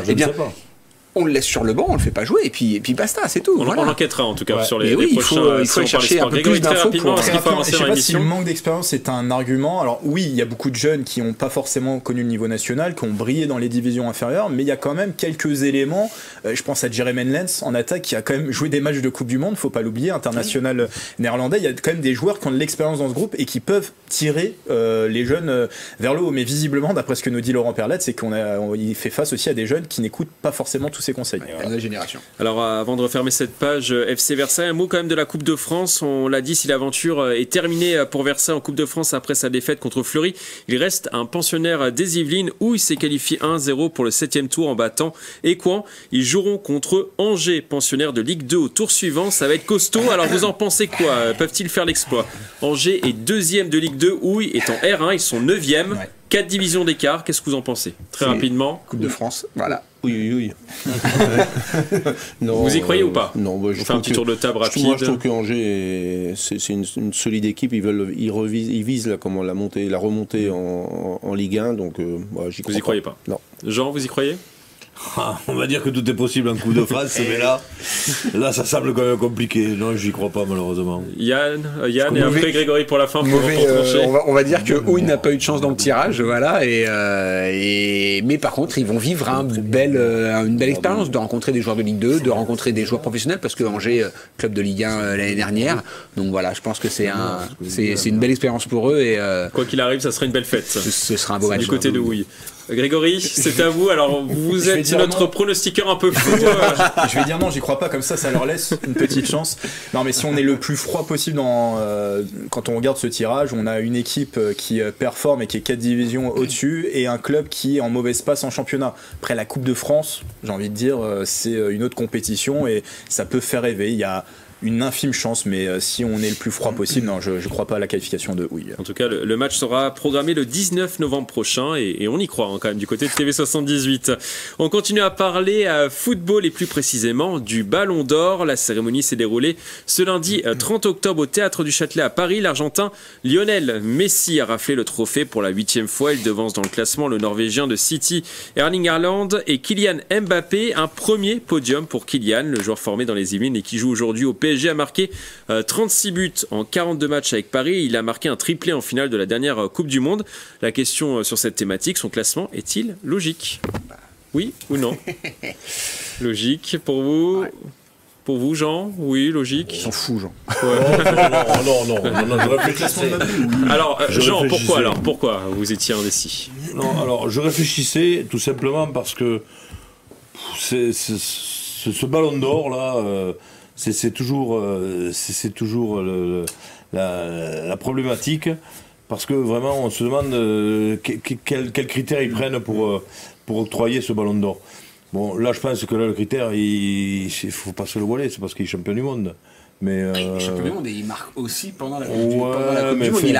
eh bien, on le laisse sur le banc, on le fait pas jouer, et puis basta, c'est tout. On enquêtera en tout cas sur les il prochains. faut chercher un peu plus d'infos pour. Je sais pas si le manque d'expérience est un argument. Alors oui, il y a beaucoup de jeunes qui n'ont pas forcément connu le niveau national, qui ont brillé dans les divisions inférieures, mais il y a quand même quelques éléments. Je pense à Jeremy Lens en attaque, qui a quand même joué des matchs de Coupe du Monde, faut pas l'oublier, international néerlandais. Il y a quand même des joueurs qui ont de l'expérience dans ce groupe et qui peuvent tirer les jeunes vers le haut. Mais visiblement, d'après ce que nous dit Laurent Perlade, c'est qu'il fait face aussi à des jeunes qui n'écoutent pas forcément tous ces conseils. Voilà. Génération. Alors avant de refermer cette page FC Versailles, un mot quand même de la Coupe de France. On l'a dit, si l'aventure est terminée pour Versailles en Coupe de France après sa défaite contre Fleury, il reste un pensionnaire des Yvelines où il s'est qualifié 1-0 pour le 7e tour en battant Écouen. Ils joueront contre Angers, pensionnaire de Ligue 2 au tour suivant. Ça va être costaud. Alors vous en pensez quoi? Peuvent-ils faire l'exploit? Angers est 2e de Ligue 2, Houille est en R1, ils sont 9e. 4 divisions d'écart, qu'est-ce que vous en pensez? Très rapidement. Coupe de France, voilà. Oui. Non, vous y croyez ou pas? Non, on fait un petit tour de table rapide. Moi, je trouve que Angers, c'est une solide équipe. Ils visent la remontée en Ligue 1. Donc, j'y crois. Vous y croyez pas? Non. Jean, vous y croyez? On va dire que tout est possible en Coupe de France, mais là, ça semble quand même compliqué. Non, j'y crois pas, malheureusement. Une et après Grégory pour la fin. On va dire que Houille n'a pas eu de chance dans le tirage, voilà. Mais par contre, ils vont vivre une belle expérience de rencontrer des joueurs de Ligue 2, de rencontrer des joueurs professionnels, parce que Angers, club de Ligue 1 l'année dernière. Donc voilà, je pense que c'est une belle expérience pour eux. Et quoi qu'il arrive, ça sera une belle fête. Ce sera un beau match. Du côté de Houille. Grégory, c'est à vous. Alors, vous êtes notre pronostiqueur un peu fou. Je vais dire non, j'y crois pas. Comme ça leur laisse une petite chance. Non, mais si on est le plus froid possible quand on regarde ce tirage, on a une équipe qui performe et qui est 4 divisions au-dessus et un club qui est en mauvaise passe en championnat. Après la Coupe de France, j'ai envie de dire, c'est une autre compétition et ça peut faire rêver. Il y a une infime chance, mais si on est le plus froid possible, non, je crois pas à la qualification de oui. En tout cas, le match sera programmé le 19 novembre prochain et on y croit hein, quand même du côté de TV78. On continue à parler football et plus précisément du Ballon d'Or. La cérémonie s'est déroulée ce lundi 30 octobre au Théâtre du Châtelet à Paris. L'Argentin Lionel Messi a raflé le trophée pour la 8e fois. Il devance dans le classement le Norvégien de City Erling Haaland et Kylian Mbappé. Un premier podium pour Kylian, le joueur formé dans les Yvelines et qui joue aujourd'hui au PSG, a marqué 36 buts en 42 matchs avec Paris. Il a marqué un triplé en finale de la dernière Coupe du Monde. La question sur cette thématique, son classement est-il logique? Oui ou non? Logique pour vous? Ouais. Pour vous, Jean? Oui, logique. On s'en fout, Jean. Ouais. Non, je réfléchissais. Alors, Jean, pourquoi vous étiez indécis? Non, alors, je réfléchissais tout simplement parce que ce Ballon d'Or, là, c'est toujours la problématique, parce que vraiment, on se demande quels critères ils prennent pour octroyer ce Ballon d'Or. Bon, là, je pense que là, le critère, il faut pas se le voiler, c'est parce qu'il est champion du monde. Mais il est champion du monde et il marque aussi pendant la Coupe du Monde.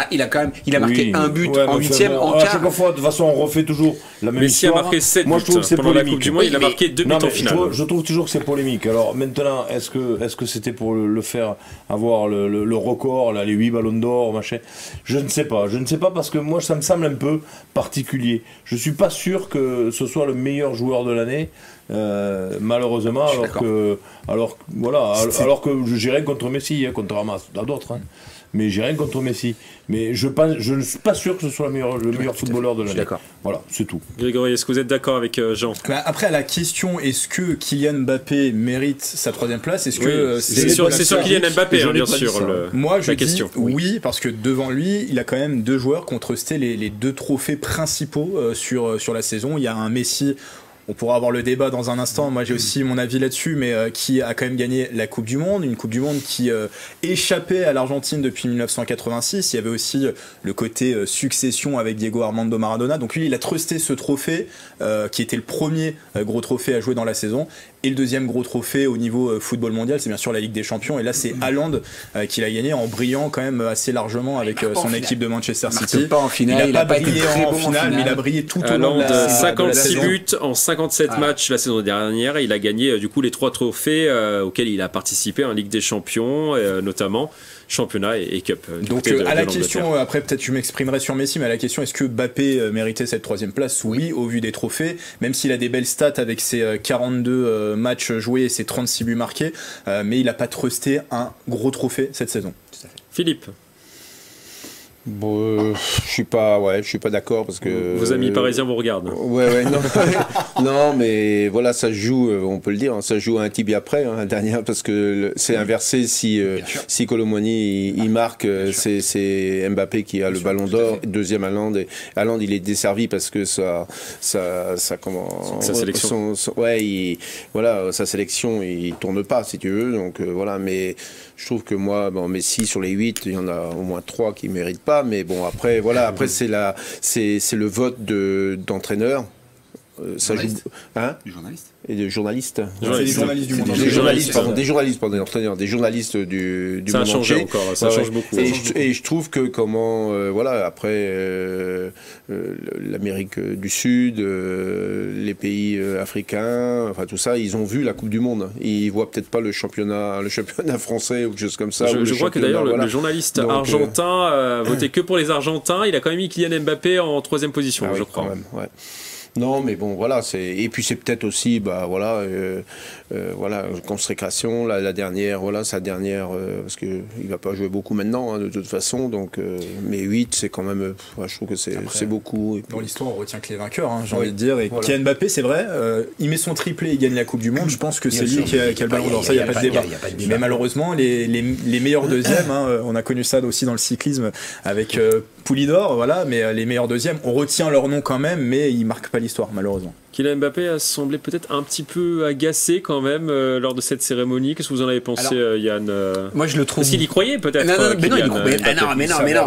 Il a marqué un but en 8e, en quart. À chaque fois, de toute façon, on refait toujours la même histoire. Messi a marqué 7 buts. Moi, je trouve que c'est pendant polémique. La Coupe du Monde, il a marqué 2 buts en finale. Je trouve toujours que c'est polémique. Alors maintenant, est-ce que c'était pour le faire avoir le record, là, les 8 ballons d'or, machin? Je ne sais pas. Parce que moi, ça me semble un peu particulier. Je suis pas sûr que ce soit le meilleur joueur de l'année. Malheureusement, alors que j'irai contre Messi, hein, contrairement à d'autres, hein. Mais j'ai rien contre Messi. Mais je ne suis pas sûr que ce soit le meilleur footballeur de l'année. D'accord. Voilà, c'est tout. Grégory, est-ce que vous êtes d'accord avec Jean? Après, à la question, est-ce que Kylian Mbappé mérite sa 3e place? Est-ce que c'est sur Kylian Mbappé, hein, bien sûr. Moi, je dis oui, parce que devant lui, il a quand même 2 joueurs qui ont trusté les 2 trophées principaux sur la saison. Il y a un Messi. On pourra avoir le débat dans un instant. Moi, j'ai aussi mon avis là-dessus, mais qui a quand même gagné la Coupe du Monde, une Coupe du Monde qui échappait à l'Argentine depuis 1986. Il y avait aussi le côté succession avec Diego Armando Maradona. Donc lui, il a trusté ce trophée, qui était le premier gros trophée à jouer dans la saison. Et le deuxième gros trophée au niveau football mondial, c'est bien sûr la Ligue des Champions. Et là, c'est Haaland qui l'a gagné en brillant quand même assez largement avec son équipe de Manchester City. Pas en finale, il n'a pas brillé en finale, mais il a brillé tout au long de la 56 saison. buts en 57 matchs la saison dernière. Et il a gagné du coup les 3 trophées auxquels il a participé en Ligue des Champions, notamment championnat et cup. Donc à la question, après peut-être je m'exprimerai sur Messi, mais à la question, est-ce que Mbappé méritait cette 3e place? Oui, au vu des trophées, même s'il a des belles stats avec ses 42 matchs joués et ses 36 buts marqués, mais il n'a pas trusté un gros trophée cette saison. Philippe? Bon, je suis pas d'accord parce que vos amis parisiens vous regardent. Ouais, non, non, mais voilà, ça joue, on peut le dire, hein, ça joue à un tibia près, hein, dernière, parce que c'est inversé si Kolo Muani il marque, c'est Mbappé qui a le Ballon d'Or, deuxième Haaland, et Haaland il est desservi parce que sa sélection, sa sélection il tourne pas si tu veux, donc voilà, mais je trouve que moi, Messi sur les 8, il y en a au moins 3 qui méritent pas, mais bon après voilà, après c'est le vote d'entraîneur. Ça joue, hein, du journaliste et des journalistes. C'est des journalistes du monde. Des journalistes, pardon, entraîneurs, des journalistes du monde entier. Ça a changé encore, ça change beaucoup. Et je trouve que voilà, après l'Amérique du Sud, les pays africains, enfin tout ça, ils ont vu la Coupe du Monde. Ils voient peut-être pas le championnat français ou quelque chose comme ça. Je crois que d'ailleurs le journaliste argentin a voté que pour les Argentins. Il a quand même mis Kylian Mbappé en 3e position, je crois. Quand même, ouais. Non, mais bon, voilà, et puis c'est peut-être aussi, consécration, la dernière, voilà, sa dernière, parce qu'il va pas jouer beaucoup maintenant, hein, de toute façon, donc, mais 8, c'est quand même, je trouve que c'est beaucoup. Et puis... Dans l'histoire, on retient que les vainqueurs, hein, j'ai envie de dire, et Kylian Mbappé, c'est vrai, il met son triplé, il gagne la Coupe du Monde, je pense que c'est lui qui a le ballon d'or, ça, il n'y a pas de débat. Mais malheureusement, les meilleurs deuxièmes, hein, on a connu ça aussi dans le cyclisme avec Poulidor, voilà, mais les meilleurs deuxièmes, on retient leur nom quand même, mais ils marquent pas l'histoire, malheureusement. Kylian Mbappé a semblé peut-être un petit peu agacé quand même lors de cette cérémonie. Qu'est-ce que vous en avez pensé, Yann? Moi, je le trouve. Parce qu'il y croyait peut-être.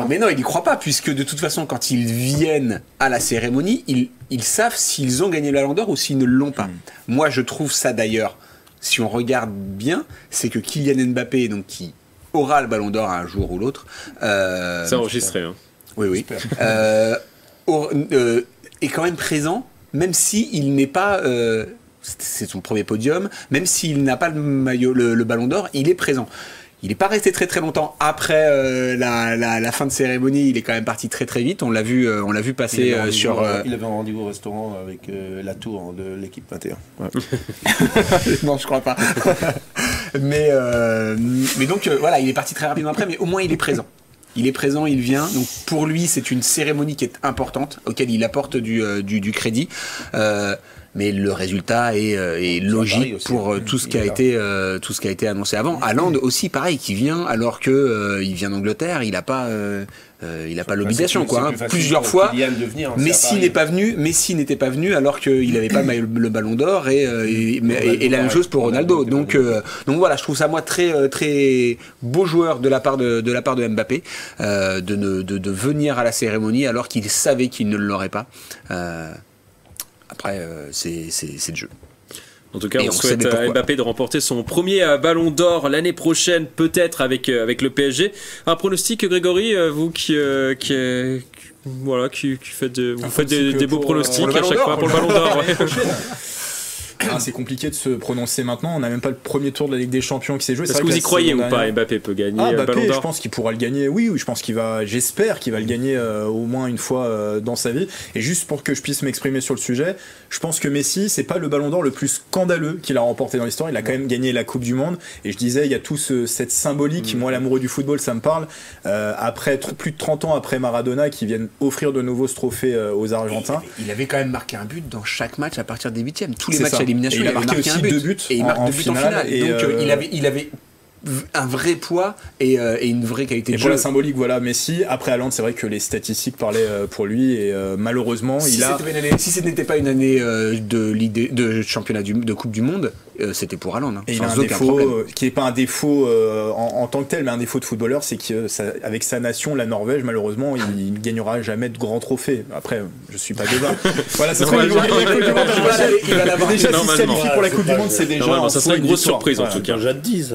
Mais non, il y croit pas, puisque de toute façon, quand ils viennent à la cérémonie, ils savent s'ils ont gagné le Ballon d'Or ou s'ils ne l'ont pas. Moi, je trouve ça d'ailleurs si on regarde bien, c'est que Kylian Mbappé, donc qui aura le Ballon d'Or un jour ou l'autre, c'est enregistré. Hein. Oui. Est quand même présent, même si il n'est pas. C'est son premier podium, même s'il n'a pas le maillot, le Ballon d'Or, il est présent. Il n'est pas resté très très longtemps après la fin de cérémonie. Il est quand même parti très très vite. On l'a vu passer sur. Il avait un rendez-vous au restaurant avec la tour de l'équipe 21. Ouais. Non, je crois pas. mais donc voilà, il est parti très rapidement après, mais au moins il est présent. Il est présent, il vient. Donc pour lui, c'est une cérémonie qui est importante, auquel il apporte du crédit. Mais le résultat est logique pour tout ce qui a été annoncé avant. Haaland aussi, pareil, qui vient alors que il vient d'Angleterre, il n'a pas l'obligation quoi. Hein. Plusieurs fois, Messi n'était pas venu alors qu'il n'avait pas le Ballon d'Or et la même chose pour Ronaldo. Donc voilà, je trouve ça moi très très beau joueur de la part de Mbappé de venir à la cérémonie alors qu'il savait qu'il ne l'aurait pas. Après, c'est le jeu. En tout cas, on souhaite à Mbappé de remporter son premier Ballon d'Or l'année prochaine, peut-être avec le PSG. Un pronostic, Grégory, vous qui faites des beaux pronostics à chaque fois pour le Ballon d'Or. C'est compliqué de se prononcer maintenant. On n'a même pas le premier tour de la Ligue des Champions qui s'est joué. Est-ce que vous y croyez ou pas? Mbappé peut gagner le Ballon d'Or? Je pense qu'il pourra le gagner. Oui, je pense j'espère qu'il va le gagner au moins une fois dans sa vie. Et juste pour que je puisse m'exprimer sur le sujet, je pense que Messi, c'est pas le Ballon d'Or le plus scandaleux qu'il a remporté dans l'histoire. Il a quand même gagné la Coupe du Monde. Et je disais, il y a tout cette symbolique. Moi, l'amoureux du football, ça me parle. Après plus de 30 ans après Maradona, qui viennent offrir de nouveau ce trophée aux Argentins. Il avait quand même marqué un but dans chaque match à partir des 8e. Tous les matchs à élimination, il a marqué aussi 2 buts et il marque 2 buts en finale. Et donc il avait un vrai poids et une vraie qualité de jeu. Pour la symbolique, voilà, Messi. Après Haaland, c'est vrai que les statistiques parlaient pour lui et malheureusement, si ce n'était pas une année de championnat de Coupe du Monde, c'était pour Haaland. Hein, et il a un défaut qui n'est pas un défaut en tant que tel, mais un défaut de footballeur, c'est qu'avec sa nation, la Norvège, malheureusement, il ne gagnera jamais de grands trophées. Après, je suis pas débat. Voilà, ça serait il va l'avoir déjà si se qualifie pour la Coupe du Monde, c'est déjà. Ça serait une grosse surprise en tout cas. Jadis.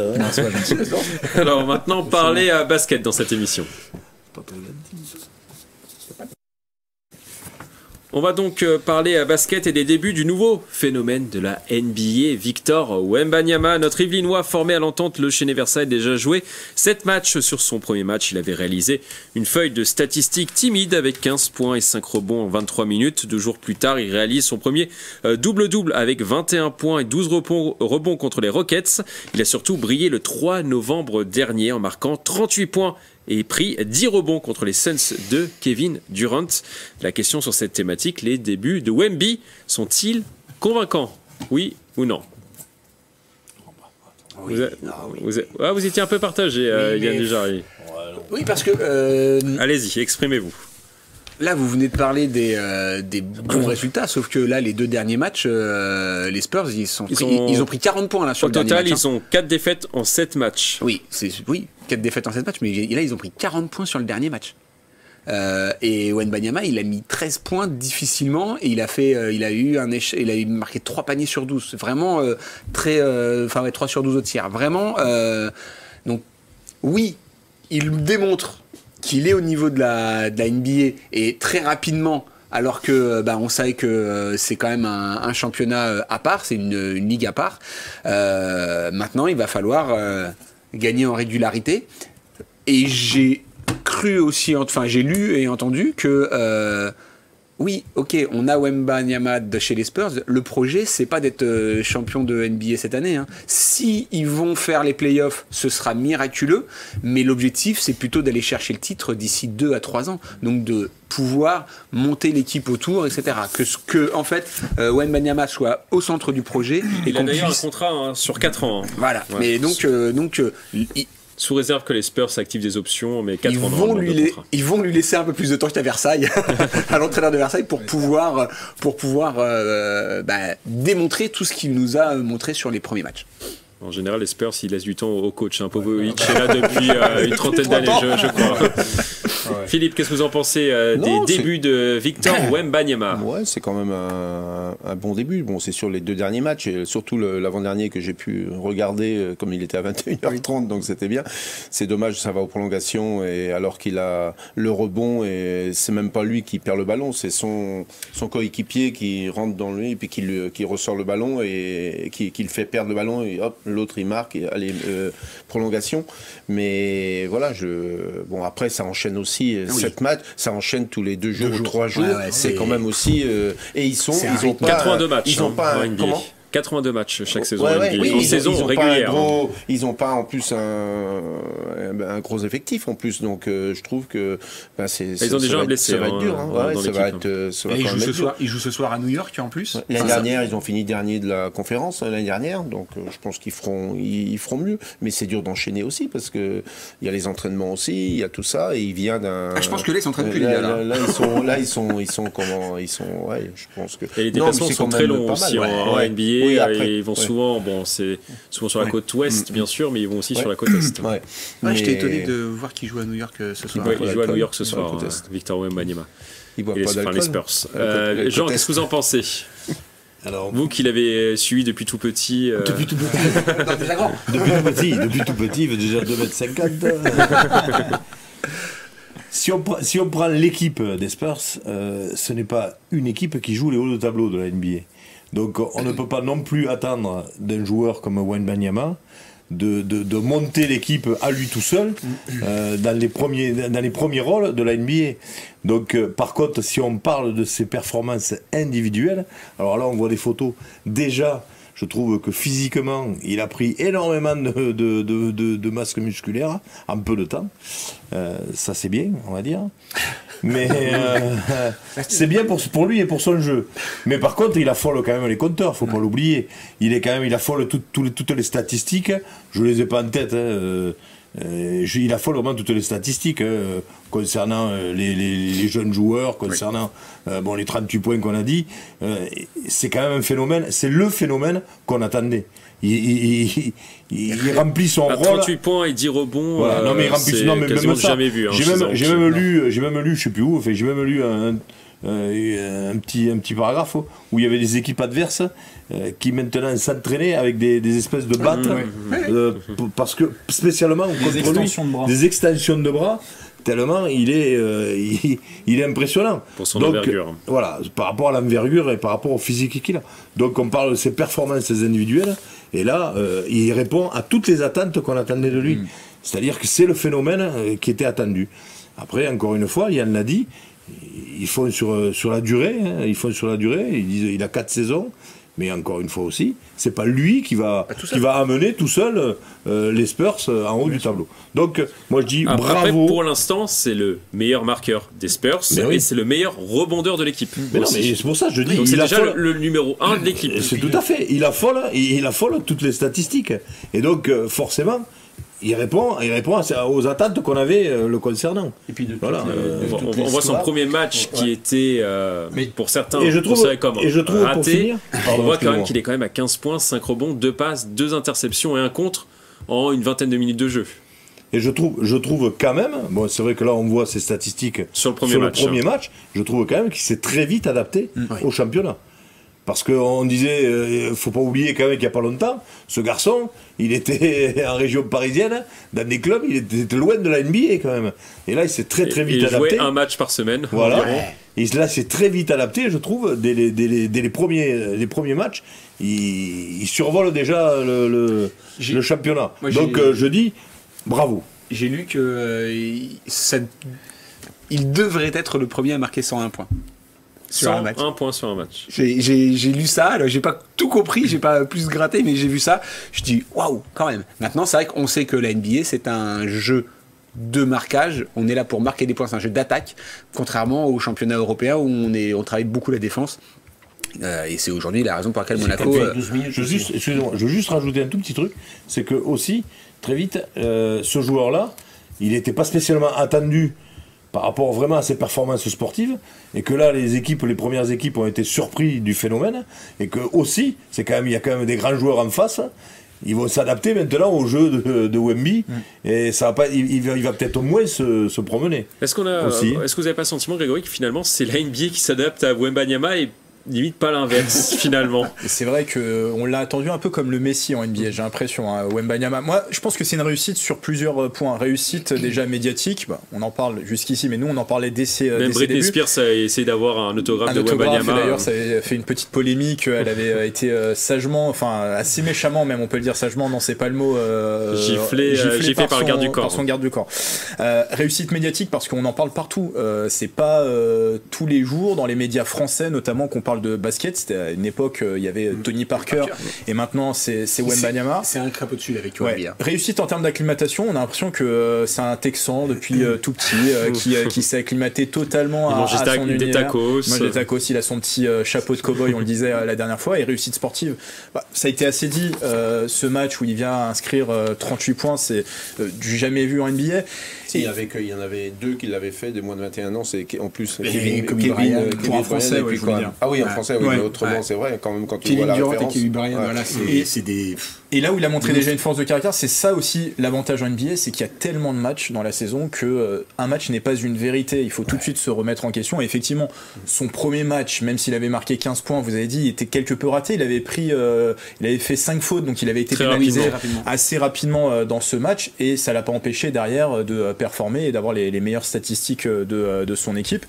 Alors maintenant, parler à basket dans cette émission. On va donc parler à basket et des débuts du nouveau phénomène de la NBA, Victor Wembanyama. Notre Yvelinois formé à l'Entente Le Chesnay-Versailles déjà joué 7 matchs. Sur son premier match, il avait réalisé une feuille de statistiques timide avec 15 points et 5 rebonds en 23 minutes. 2 jours plus tard, il réalise son premier double-double avec 21 points et 12 rebonds contre les Rockets. Il a surtout brillé le 3 novembre dernier en marquant 38 points et pris 10 rebonds contre les Suns de Kevin Durant. La question sur cette thématique, les débuts de Wemby sont-ils convaincants? Oui ou non? Vous étiez un peu partagé, Yann Dujardin. Oui, parce que... Allez-y, exprimez-vous. Là, vous venez de parler des bons résultats, sauf que là, les 2 derniers matchs, les Spurs, ils ont pris 40 points là, sur le dernier match. Au total, ils ont 4 défaites en 7 matchs. Oui, 4 défaites en 7 matchs, mais là, ils ont pris 40 points sur le dernier match. Et Wembanyama, il a mis 13 points difficilement, et il a marqué 3 paniers sur 12. C'est vraiment 3 sur 12 au tir. Vraiment, donc, oui, il démontre qu'il est au niveau de la NBA et très rapidement, alors que on savait que c'est quand même un championnat à part, c'est une ligue à part. Maintenant, il va falloir gagner en régularité. Et j'ai cru aussi, j'ai lu et entendu que oui, ok, on a Wembanyama chez les Spurs. Le projet, c'est pas d'être champion de NBA cette année. Hein. Si ils vont faire les playoffs, ce sera miraculeux. Mais l'objectif, c'est plutôt d'aller chercher le titre d'ici 2 à 3 ans. Donc de pouvoir monter l'équipe autour, etc. Que en fait, Wembanyama soit au centre du projet. Il a d'ailleurs un contrat sur 4 ans. Hein. Voilà. Ouais. Mais donc sous réserve que les Spurs activent des options, mais 4 ans ils vont lui laisser un peu plus de temps qu'à Versailles, à l'entraîneur de Versailles, pour pouvoir démontrer tout ce qu'il nous a montré sur les premiers matchs. En général, les Spurs, ils laissent du temps au coach. Popovic est là depuis une trentaine d'années, je crois. Philippe, qu'est-ce que vous en pensez Non, des débuts de Victor Wembanyama? Ouais, c'est quand même un bon début. Bon, c'est sur les 2 derniers matchs, et surtout l'avant-dernier que j'ai pu regarder, comme il était à 21h30, donc c'était bien. C'est dommage, ça va aux prolongations, et alors qu'il a le rebond, et c'est même pas lui qui perd le ballon, c'est son coéquipier qui rentre dans lui, et puis qui ressort le ballon, et qui le fait perdre le ballon, et hop, l'autre il marque, et allez, prolongation. Mais voilà, bon, après ça enchaîne aussi 7 matchs, ça enchaîne tous les 2 jours ou 3 jours. Ouais, c'est quand même aussi, et ils ont pas 82 matchs. Ils ont pas en NBA. comment 82 matchs chaque saison Ouais, NBA. oui, en saison ils ont régulière. Ils n'ont pas en plus un gros effectif en plus, donc je trouve que ils ont déjà un blessé. Ça va être dur, hein. dans ça va l'équipe. Ils jouent ce soir à New York en plus. L'année dernière, ils ont fini dernier de la conférence l'année dernière, donc je pense qu'ils feront mieux. Mais c'est dur d'enchaîner aussi parce que il y a les entraînements aussi, il y a tout ça, et il vient d'un. Je pense que là ils s'entraînent plus les gars. Là ils sont ouais, je pense que. Et les déplacements sont très longs aussi en NBA. Oui, après, ils vont souvent, c'est souvent sur la côte ouest bien sûr, mais ils vont aussi sur la côte est. J'étais étonné de voir qu'il joue à New York ce soir. Il joue à New York ce soir, Victor Wembanyama. Il boit Et pas les Spurs. Jean, qu'est-ce que vous en pensez? Alors, vous qui l'avez suivi depuis tout petit. Depuis tout petit. Depuis tout petit, il veut déjà 2,50 m. Si on prend l'équipe des Spurs, ce n'est pas une équipe qui joue les hauts de tableau de la NBA. Donc on ne peut pas non plus attendre d'un joueur comme Wembanyama de monter l'équipe à lui tout seul dans les premiers rôles de la NBA. Donc par contre, si on parle de ses performances individuelles, alors là on voit des photos. Déjà, je trouve que physiquement, il a pris énormément de masse musculaire en peu de temps. Ça c'est bien, on va dire. Mais c'est bien pour lui et pour son jeu. Mais par contre, il affole quand même les compteurs, faut pas l'oublier. Il affole toutes les statistiques. Je les ai pas en tête. Il affole vraiment toutes les statistiques concernant les jeunes joueurs, concernant les 38 points qu'on a dit. C'est quand même un phénomène. C'est le phénomène qu'on attendait. Il remplit son rôle. 38 points et 10 rebonds. Voilà. Non, mais il remplit. Non, mais même ça. Jamais vu. J'ai même lu, je sais plus où. J'ai même lu un petit paragraphe où il y avait des équipes adverses qui maintenant s'entraînaient avec des espèces de battes parce que spécialement contre lui, des extensions de bras. Tellement il est impressionnant. Pour son envergure. Voilà, par rapport à l'envergure et par rapport au physique qu'il a. Donc on parle de ses performances individuelles, et là, il répond à toutes les attentes qu'on attendait de lui. C'est-à-dire que c'est le phénomène qui était attendu. Après, encore une fois, Yann l'a dit, ils font sur la durée, ils font sur la durée, ils disent il a 4 saisons. Mais encore une fois aussi, c'est pas lui qui va amener tout seul les Spurs en haut du tableau. Donc moi je dis bravo. Après, pour l'instant, c'est le meilleur marqueur des Spurs et c'est le meilleur rebondeur de l'équipe. Mais non, mais c'est pour ça que je dis. Donc c'est déjà le numéro 1 de l'équipe. C'est tout à fait. Il affole toutes les statistiques. Et donc forcément, il répond aux attentes qu'on avait le concernant. Et puis voilà, on voit son premier match qui était pour certains considéré comme raté. On voit quand même qu'il est quand même à 15 points, 5 rebonds, 2 passes, 2 interceptions et 1 contre en une vingtaine de minutes de jeu. Et je trouve quand même, bon c'est vrai que là on voit ses statistiques sur le premier match, je trouve quand même qu'il s'est très vite adapté au championnat. Parce qu'on disait, faut pas oublier quand même qu'il n'y a pas longtemps, ce garçon, il était en région parisienne, dans des clubs, il était loin de la NBA quand même. Et là, il s'est très vite adapté. Il jouait un match par semaine. Voilà. Et là, c'est très vite adapté, je trouve, dès les premiers matchs, il survole déjà le championnat. Donc, je dis, bravo. J'ai lu que il devrait être le premier à marquer 101 points. Sur un match. 1 point sur un match. J'ai lu ça, alors j'ai pas tout compris, j'ai pas plus gratté, mais j'ai vu ça. Je dis waouh, quand même. Maintenant, c'est vrai qu'on sait que la NBA, c'est un jeu de marquage. On est là pour marquer des points, c'est un jeu d'attaque, contrairement au championnat européen où on travaille beaucoup la défense. Et c'est aujourd'hui la raison pour laquelle Monaco. Je veux juste rajouter un tout petit truc, c'est que aussi très vite, ce joueur-là, il n'était pas spécialement attendu par rapport vraiment à ses performances sportives, et que là les premières équipes ont été surpris du phénomène, et que aussi il y a quand même des grands joueurs en face, Ils vont s'adapter maintenant au jeu de Wemby et ça va pas, il va peut-être au moins se promener. Est-ce que vous n'avez pas le sentiment, Grégory, que finalement c'est la NBA qui s'adapte à Wembanyama et limite pas l'inverse finalement? Et c'est vrai qu'on l'a attendu un peu comme le Messi en NBA, j'ai l'impression, hein, Wembanyama. Moi, je pense que c'est une réussite sur plusieurs points. Réussite déjà médiatique, on en parle jusqu'ici, mais nous on en parlait dès ses Même Britney débuts. Spears a essayé d'avoir un autographe de Wembanyama. D'ailleurs, ça avait fait une petite polémique. Elle avait été sagement, enfin assez méchamment même, on peut le dire sagement, non c'est pas le mot. Giflé par le garde du corps. Par son garde du corps. Réussite médiatique parce qu'on en parle partout. C'est pas tous les jours dans les médias français notamment qu'on parle de basket. C'était à une époque, il y avait Tony Parker et maintenant c'est Wembanyama. C'est un crapaud dessus avec ouais. Réussite en termes d'acclimatation, on a l'impression que c'est un Texan depuis tout petit qui s'est acclimaté totalement à son univers. Des tacos. Moi, des tacos, il a son petit chapeau de cow-boy, on le disait la dernière fois, et réussite sportive. Ça a été assez dit, ce match où il vient inscrire 38 points, c'est du jamais vu en NBA. Il y en avait deux qui l'avaient fait, des moins de 21 ans, c'est en plus Kevin pour un français, oui, ah oui, en français, oui, mais autrement, c'est vrai, quand même, quand tu vois la référence. Kevin Durant, voilà, c'est des... Et là où il a montré déjà une force de caractère, c'est ça aussi l'avantage en NBA, c'est qu'il y a tellement de matchs dans la saison que un match n'est pas une vérité. Il faut tout de suite se remettre en question. Et effectivement, son premier match, même s'il avait marqué 15 points, vous avez dit, il était quelque peu raté. Il avait fait 5 fautes, donc il avait été pénalisé assez rapidement dans ce match, et ça l'a pas empêché derrière de performer et d'avoir les meilleures statistiques de son équipe.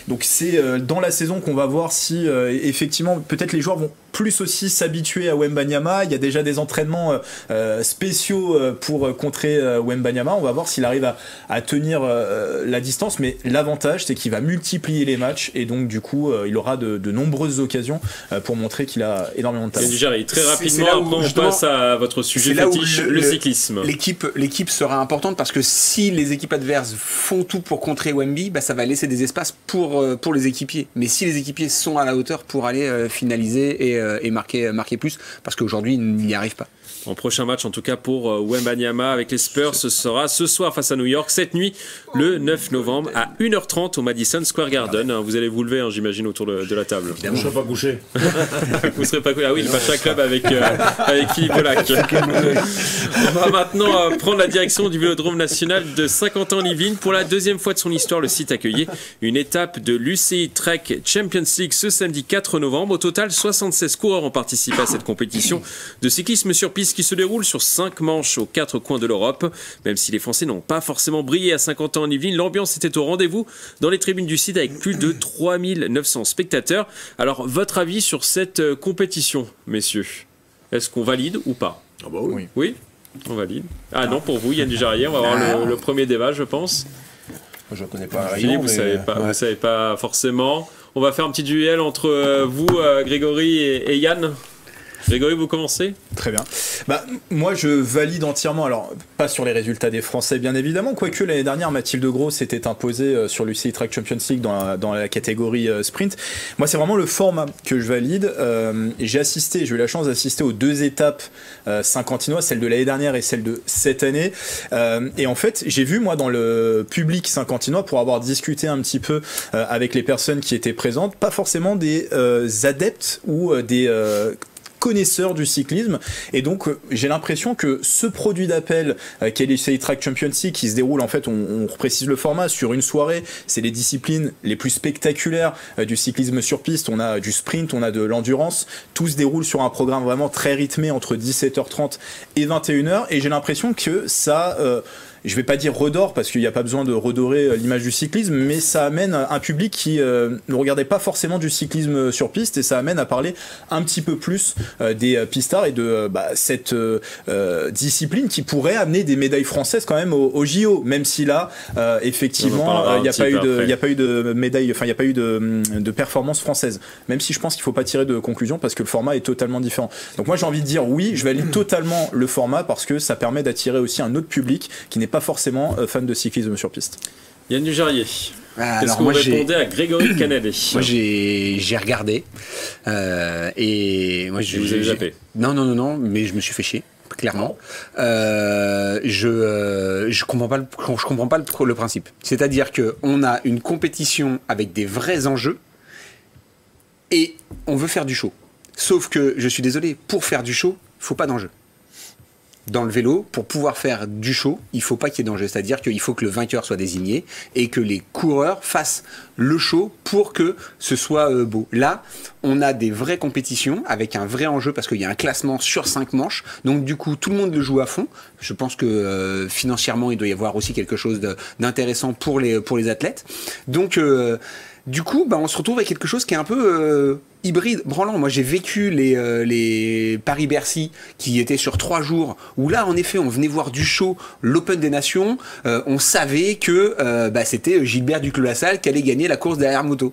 Donc c'est dans la saison qu'on va voir si effectivement peut-être les joueurs vont plus aussi s'habituer à Wembanyama. Il y a déjà des entraînements spéciaux pour contrer Wembanyama. On va voir s'il arrive à tenir la distance, mais l'avantage c'est qu'il va multiplier les matchs et donc du coup il aura de nombreuses occasions pour montrer qu'il a énormément de talent. Très rapidement, après on passe à votre sujet fétiche, le cyclisme. L'équipe sera importante parce que si les équipes adverses font tout pour contrer Wemby, ça va laisser des espaces pour les équipiers. Mais si les équipiers sont à la hauteur pour aller finaliser et marquer plus, parce qu'aujourd'hui ils n'y arrivent pas. En prochain match, en tout cas pour Wembanyama avec les Spurs, ce sera ce soir face à New York, cette nuit, le 9 novembre à 1h30 au Madison Square Garden. Vous allez vous lever, j'imagine, autour de la table. Je ne serai pas couché. Vous ne serez pas couché. Ah oui, le Pacha Club avec Philippe Bolac. On va maintenant prendre la direction du Vélodrome national de Saint-Quentin-en-Yvelines. Pour la deuxième fois de son histoire, le site accueillait une étape de l'UCI Trek Champions League ce samedi 4 novembre. Au total, 76 coureurs ont participé à cette compétition de cyclisme sur piste qui se déroule sur 5 manches aux 4 coins de l'Europe. Même si les Français n'ont pas forcément brillé à Saint-Quentin-en-Yvelines, l'ambiance était au rendez-vous dans les tribunes du site avec plus de 3900 spectateurs. Alors, votre avis sur cette compétition, messieurs? Est-ce qu'on valide ou pas? Ah bah oui. Oui, on valide. Ah non, pour vous, Yann Dujardin, on va avoir le premier débat, je pense. Je ne connais pas. Philippe, vous ne savez pas forcément. On va faire un petit duel entre vous, Grégory et Yann. Grégory, vous commencez? Très bien. Moi, je valide entièrement. Alors, pas sur les résultats des Français, bien évidemment. Quoique l'année dernière, Mathilde Gros s'était imposée sur l'UCI Track Champions League dans la catégorie sprint. Moi, c'est vraiment le format que je valide. J'ai eu la chance d'assister aux 2 étapes saint-quentinoises, celle de l'année dernière et celle de cette année. Et en fait, j'ai vu, moi, dans le public saint-quentinois, pour avoir discuté un petit peu avec les personnes qui étaient présentes, pas forcément des adeptes ou des connaisseurs du cyclisme, et donc j'ai l'impression que ce produit d'appel qu'est l'UCI Track Champions League, qui se déroule, en fait, on précise le format, sur une soirée, c'est les disciplines les plus spectaculaires du cyclisme sur piste. On a du sprint, on a de l'endurance, tout se déroule sur un programme vraiment très rythmé entre 17h30 et 21h, et j'ai l'impression que ça je vais pas dire redore parce qu'il n'y a pas besoin de redorer l'image du cyclisme, mais ça amène un public qui ne regardait pas forcément du cyclisme sur piste, et ça amène à parler un petit peu plus des pistards et de cette discipline qui pourrait amener des médailles françaises quand même au JO, même si là effectivement il n'y a pas eu de médaille, enfin il n'y a pas eu de performance française, même si je pense qu'il faut pas tirer de conclusion parce que le format est totalement différent. Donc moi j'ai envie de dire oui, je valide totalement le format parce que ça permet d'attirer aussi un autre public qui n'est pas forcément fan de cyclisme sur piste. Yann Dujardin, qu'est-ce que vous répondez à Grégory Canet? Moi j'ai regardé et moi vous avez zappé? Non, mais je me suis fait chier. Clairement, je comprends pas le principe. C'est-à-dire que on a une compétition avec des vrais enjeux et on veut faire du show. Sauf que je suis désolé, pour faire du show, faut pas d'enjeu. dans le vélo, pour pouvoir faire du show, il faut pas qu'il y ait d'enjeu. C'est-à-dire qu'il faut que le vainqueur soit désigné et que les coureurs fassent le show pour que ce soit beau. Là, on a des vraies compétitions avec un vrai enjeu parce qu'il y a un classement sur 5 manches. Donc du coup, tout le monde le joue à fond. Je pense que financièrement, il doit y avoir aussi quelque chose d'intéressant pour les athlètes. Donc du coup, on se retrouve avec quelque chose qui est un peu hybride, branlant. Moi, j'ai vécu les Paris-Bercy qui étaient sur 3 jours, où là, en effet, on venait voir du show, l'Open des Nations. On savait que c'était Gilbert Duclos-Lassalle qui allait gagner la course derrière moto.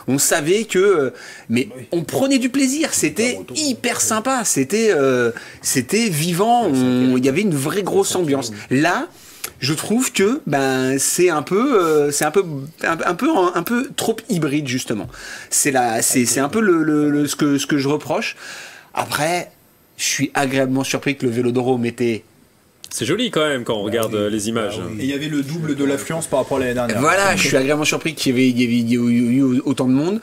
On savait que... mais on prenait du plaisir, c'était hyper sympa, c'était vivant, il y avait une vraie grosse ambiance. Là, je trouve que c'est un peu trop hybride justement. C'est un peu ce que je reproche. Après, je suis agréablement surpris que le Vélodrome était... C'est joli quand même quand on regarde les images. Et il y avait le double de l'affluence par rapport à l'année dernière. Voilà, je suis agréablement surpris qu'il y ait eu autant de monde.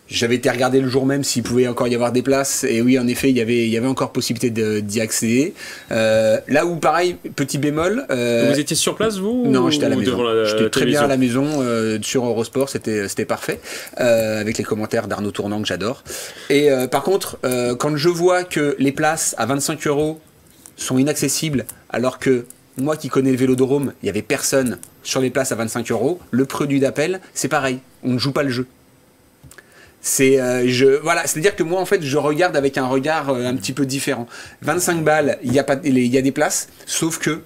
J'avais été regarder le jour même s'il pouvait encore y avoir des places. Et oui, en effet, il y avait encore possibilité d'y accéder. Là où, pareil, petit bémol... Vous étiez sur place, vous? Non, j'étais à la maison. J'étais très bien à la maison sur Eurosport, c'était parfait. Avec les commentaires d'Arnaud Tournant que j'adore. Et par contre, quand je vois que les places à 25 € sont inaccessibles, alors que moi qui connais le Vélodrome, il n'y avait personne sur les places à 25 €, le produit d'appel, c'est pareil. On ne joue pas le jeu. C'est-à-dire que moi en fait je regarde avec un regard un petit peu différent. 25 balles, il y a des places, sauf que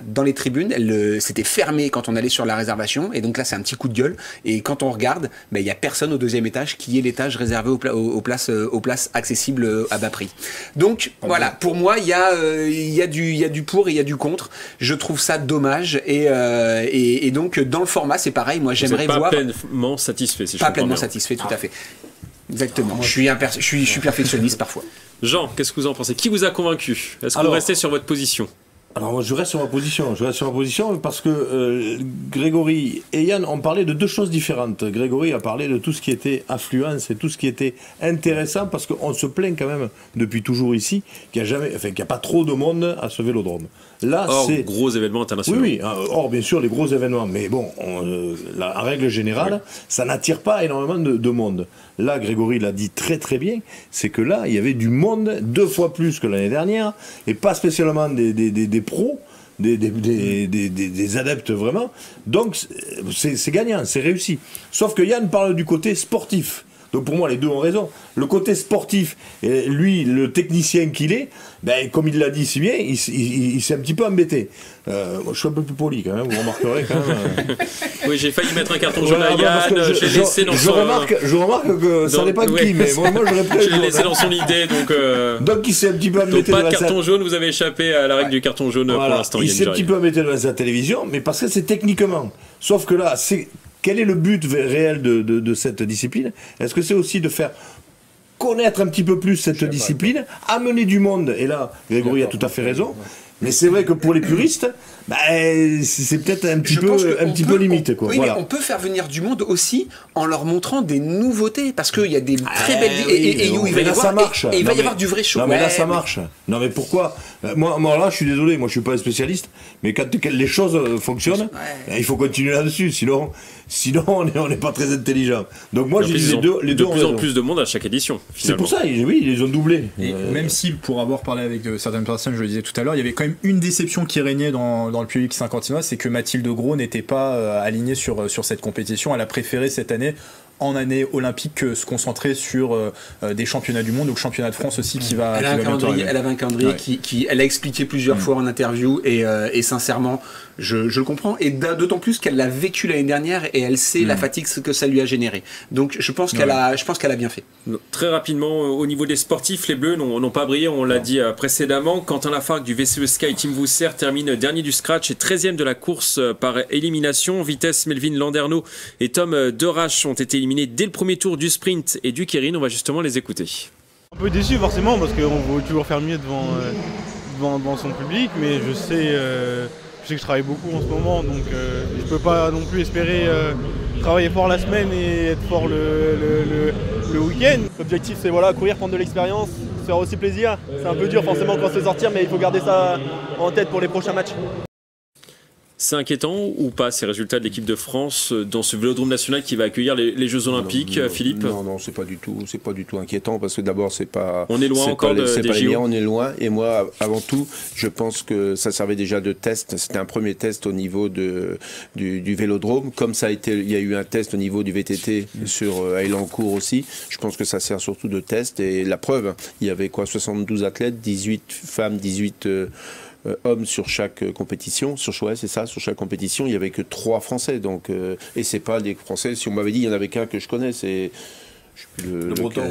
dans les tribunes, c'était fermé quand on allait sur la réservation, et donc là c'est un petit coup de gueule, et quand on regarde, il n'y a personne au 2e étage qui est l'étage réservé aux places accessibles à bas prix. Donc voilà, pour moi il y a du pour et il y a du contre. Je trouve ça dommage, et donc dans le format c'est pareil, moi j'aimerais voir... Pas pleinement satisfait, si je Pas comprends pleinement bien. satisfait, tout à fait. Exactement, je suis perfectionniste parfois. Jean, qu'est-ce que vous en pensez? Qui vous a convaincu? Est-ce que vous restez sur votre position? Alors moi je reste sur ma position, parce que Grégory et Yann ont parlé de 2 choses différentes. Grégory a parlé de tout ce qui était affluence et tout ce qui était intéressant, parce qu'on se plaint quand même depuis toujours ici qu'il n'y a pas trop de monde à ce Vélodrome. Là, Hors gros événements internationaux. Oui, hors bien sûr les gros événements, mais bon, en règle générale, ça n'attire pas énormément de monde. Là, Grégory l'a dit très très bien, c'est que là, il y avait du monde 2 fois plus que l'année dernière, et pas spécialement des pros, des adeptes vraiment. Donc c'est gagnant, c'est réussi. Sauf que Yann parle du côté sportif. Donc pour moi, les deux ont raison. Le côté sportif, et lui, le technicien qu'il est, comme il l'a dit si bien, il s'est un petit peu embêté. Moi, je suis un peu plus poli quand même, vous remarquerez quand même. Oui, j'ai failli mettre un carton jaune à Yann, j'ai laissé dans je remarque que ça n'est pas qui, mais moi j'aurais pu... Je l'ai laissé dans son idée, donc il s'est un petit peu embêté. Donc pas de carton jaune, vous avez échappé à la règle du carton jaune pour l'instant. Il s'est un petit peu embêté devant sa télévision, mais parce que c'est techniquement. Sauf que là, quel est le but réel de cette discipline? Est-ce que c'est aussi de faire connaître un petit peu plus cette discipline, amener du monde? Et là, Grégory a tout à fait raison. Mais c'est vrai que pour les puristes, c'est peut-être un petit peu limite. Quoi. Oui, voilà. Mais on peut faire venir du monde aussi en leur montrant des nouveautés, parce qu'il y a des très belles... il va y avoir du vrai show. Non, mais là, ça marche. Non, mais pourquoi? Moi, là, je suis désolé, moi, je suis pas un spécialiste, mais quand les choses fonctionnent, il faut continuer là-dessus, sinon on n'est pas très intelligent. Donc moi, je dis les deux de plus en plus de monde à chaque édition. C'est pour ça, oui, ils les ont doublés. Et même si, pour avoir parlé avec certaines personnes, je le disais tout à l'heure, il y avait quand même une déception qui régnait dans le public saint-quentinois, c'est que Mathilde Gros n'était pas alignée sur cette compétition. Elle a préféré cette année, en année olympique, se concentrer sur des championnats du monde ou le championnat de France aussi qui va... Elle avait un calendrier qui elle a expliqué plusieurs fois en interview, et sincèrement, je le comprends, et d'autant plus qu'elle l'a vécu l'année dernière et elle sait la fatigue que ça lui a généré. Donc je pense qu'elle a bien fait. Très rapidement, au niveau des sportifs, les Bleus n'ont pas brillé, on l'a dit précédemment. Quentin Lafargue du VCE Sky Team Vousser termine dernier du scratch et 13e de la course par élimination. Vitesse, Melvin Landerneau et Tom Derache ont été éliminés dès le premier tour du sprint et du Keirin. On va justement les écouter. Un peu déçu forcément, parce qu'on veut toujours faire mieux devant son public, mais je sais que je travaille beaucoup en ce moment, donc je ne peux pas non plus espérer travailler fort la semaine et être fort le week-end. L'objectif c'est courir, prendre de l'expérience, se faire aussi plaisir. C'est un peu dur forcément quand on se fait sortir, mais il faut garder ça en tête pour les prochains matchs. C'est inquiétant ou pas ces résultats de l'équipe de France dans ce Vélodrome national qui va accueillir les Jeux Olympiques, Philippe? Non, c'est pas du tout inquiétant parce que d'abord c'est pas. On est loin encore des JO. On est loin et moi avant tout je pense que ça servait déjà de test. C'était un premier test au niveau du Vélodrome, comme ça a été. Il y a eu un test au niveau du VTT sur Hayelancourt aussi. Je pense que ça sert surtout de test et la preuve, il y avait 72 athlètes, 18 femmes, 18 hommes sur chaque compétition, sur chaque compétition, il n'y avait que 3 Français, donc et c'est pas des Français. Si on m'avait dit il y en avait qu'un que je connais, c'est le breton.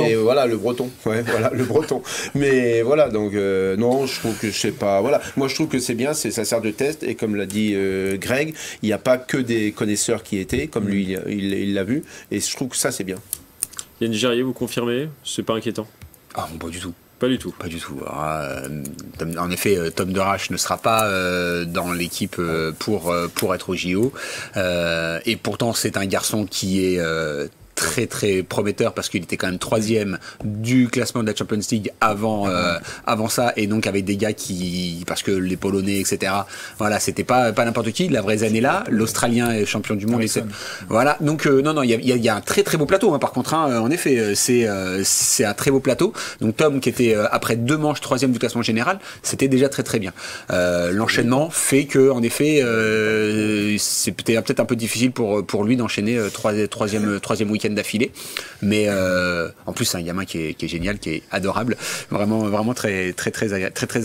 Et voilà le breton. Ouais, voilà le breton. Mais voilà, donc non, je trouve que je sais pas. Voilà, moi je trouve que c'est bien, ça sert de test et comme l'a dit Greg, il n'y a pas que des connaisseurs qui étaient, comme lui il l'a vu, et je trouve que ça c'est bien. Yann Gérier, vous confirmez? C'est pas inquiétant? Ah, pas du tout. Pas du tout. Pas du tout. Alors, en effet, Tom Derache ne sera pas dans l'équipe pour être au JO. Et pourtant, c'est un garçon qui est très très prometteur parce qu'il était quand même 3e du classement de la Champions League avant ça, et donc avec des gars parce que les Polonais, etc. Voilà, c'était pas n'importe qui. La vraie année là, l'Australien est champion du monde. Voilà, donc non, il y a un très très beau plateau. Hein, par contre, en effet, c'est un très beau plateau. Donc Tom, qui était après 2 manches 3e du classement général, c'était déjà très très bien. L'enchaînement fait que, en effet, c'était peut-être un peu difficile pour lui d'enchaîner troisième week-end d'affilée, mais en plus c'est un gamin qui est génial, qui est adorable, vraiment très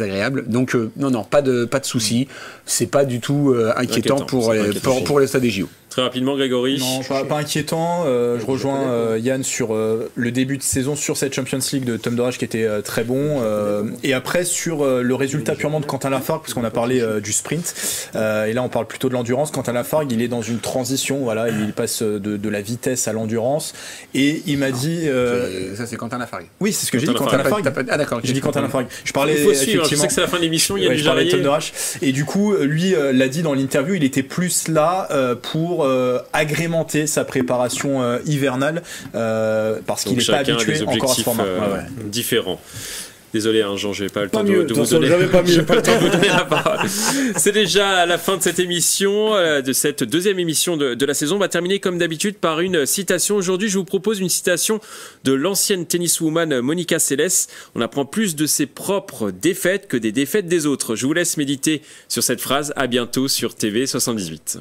agréable. Donc non, pas de soucis, c'est pas du tout inquiétant pour les stades des JO. Très rapidement, Grégory. Non, pas inquiétant. Je rejoins Yann sur le début de saison sur cette Champions League de Tom Derache qui était très bon. Et après, sur le résultat purement de Quentin Lafargue, parce qu'on a parlé du sprint. Et là, on parle plutôt de l'endurance. Quentin Lafargue, il est dans une transition. Voilà, il passe de la vitesse à l'endurance. Et il m'a dit. Ça, c'est Quentin Lafargue. Oui, c'est ce que j'ai dit, Quentin Lafargue. Ah, d'accord. J'ai dit Quentin Lafargue. Je parlais. Il faut suivre. Je sais que c'est la fin de l'émission. Je parlais de Tom Derache. Et du coup, lui l'a dit dans l'interview, il était plus là pour agrémenter sa préparation hivernale parce qu'il n'est pas habitué encore à ce format. Différents. Désolé, Jean, j'ai pas le temps de vous donner. J'avais pas j'ai pas le temps de vous donner la parole. C'est déjà la fin de cette émission, de cette 2e émission de la saison. On va terminer comme d'habitude par une citation. Aujourd'hui, je vous propose une citation de l'ancienne tenniswoman Monica Seles. On apprend plus de ses propres défaites que des défaites des autres. Je vous laisse méditer sur cette phrase. À bientôt sur TV 78.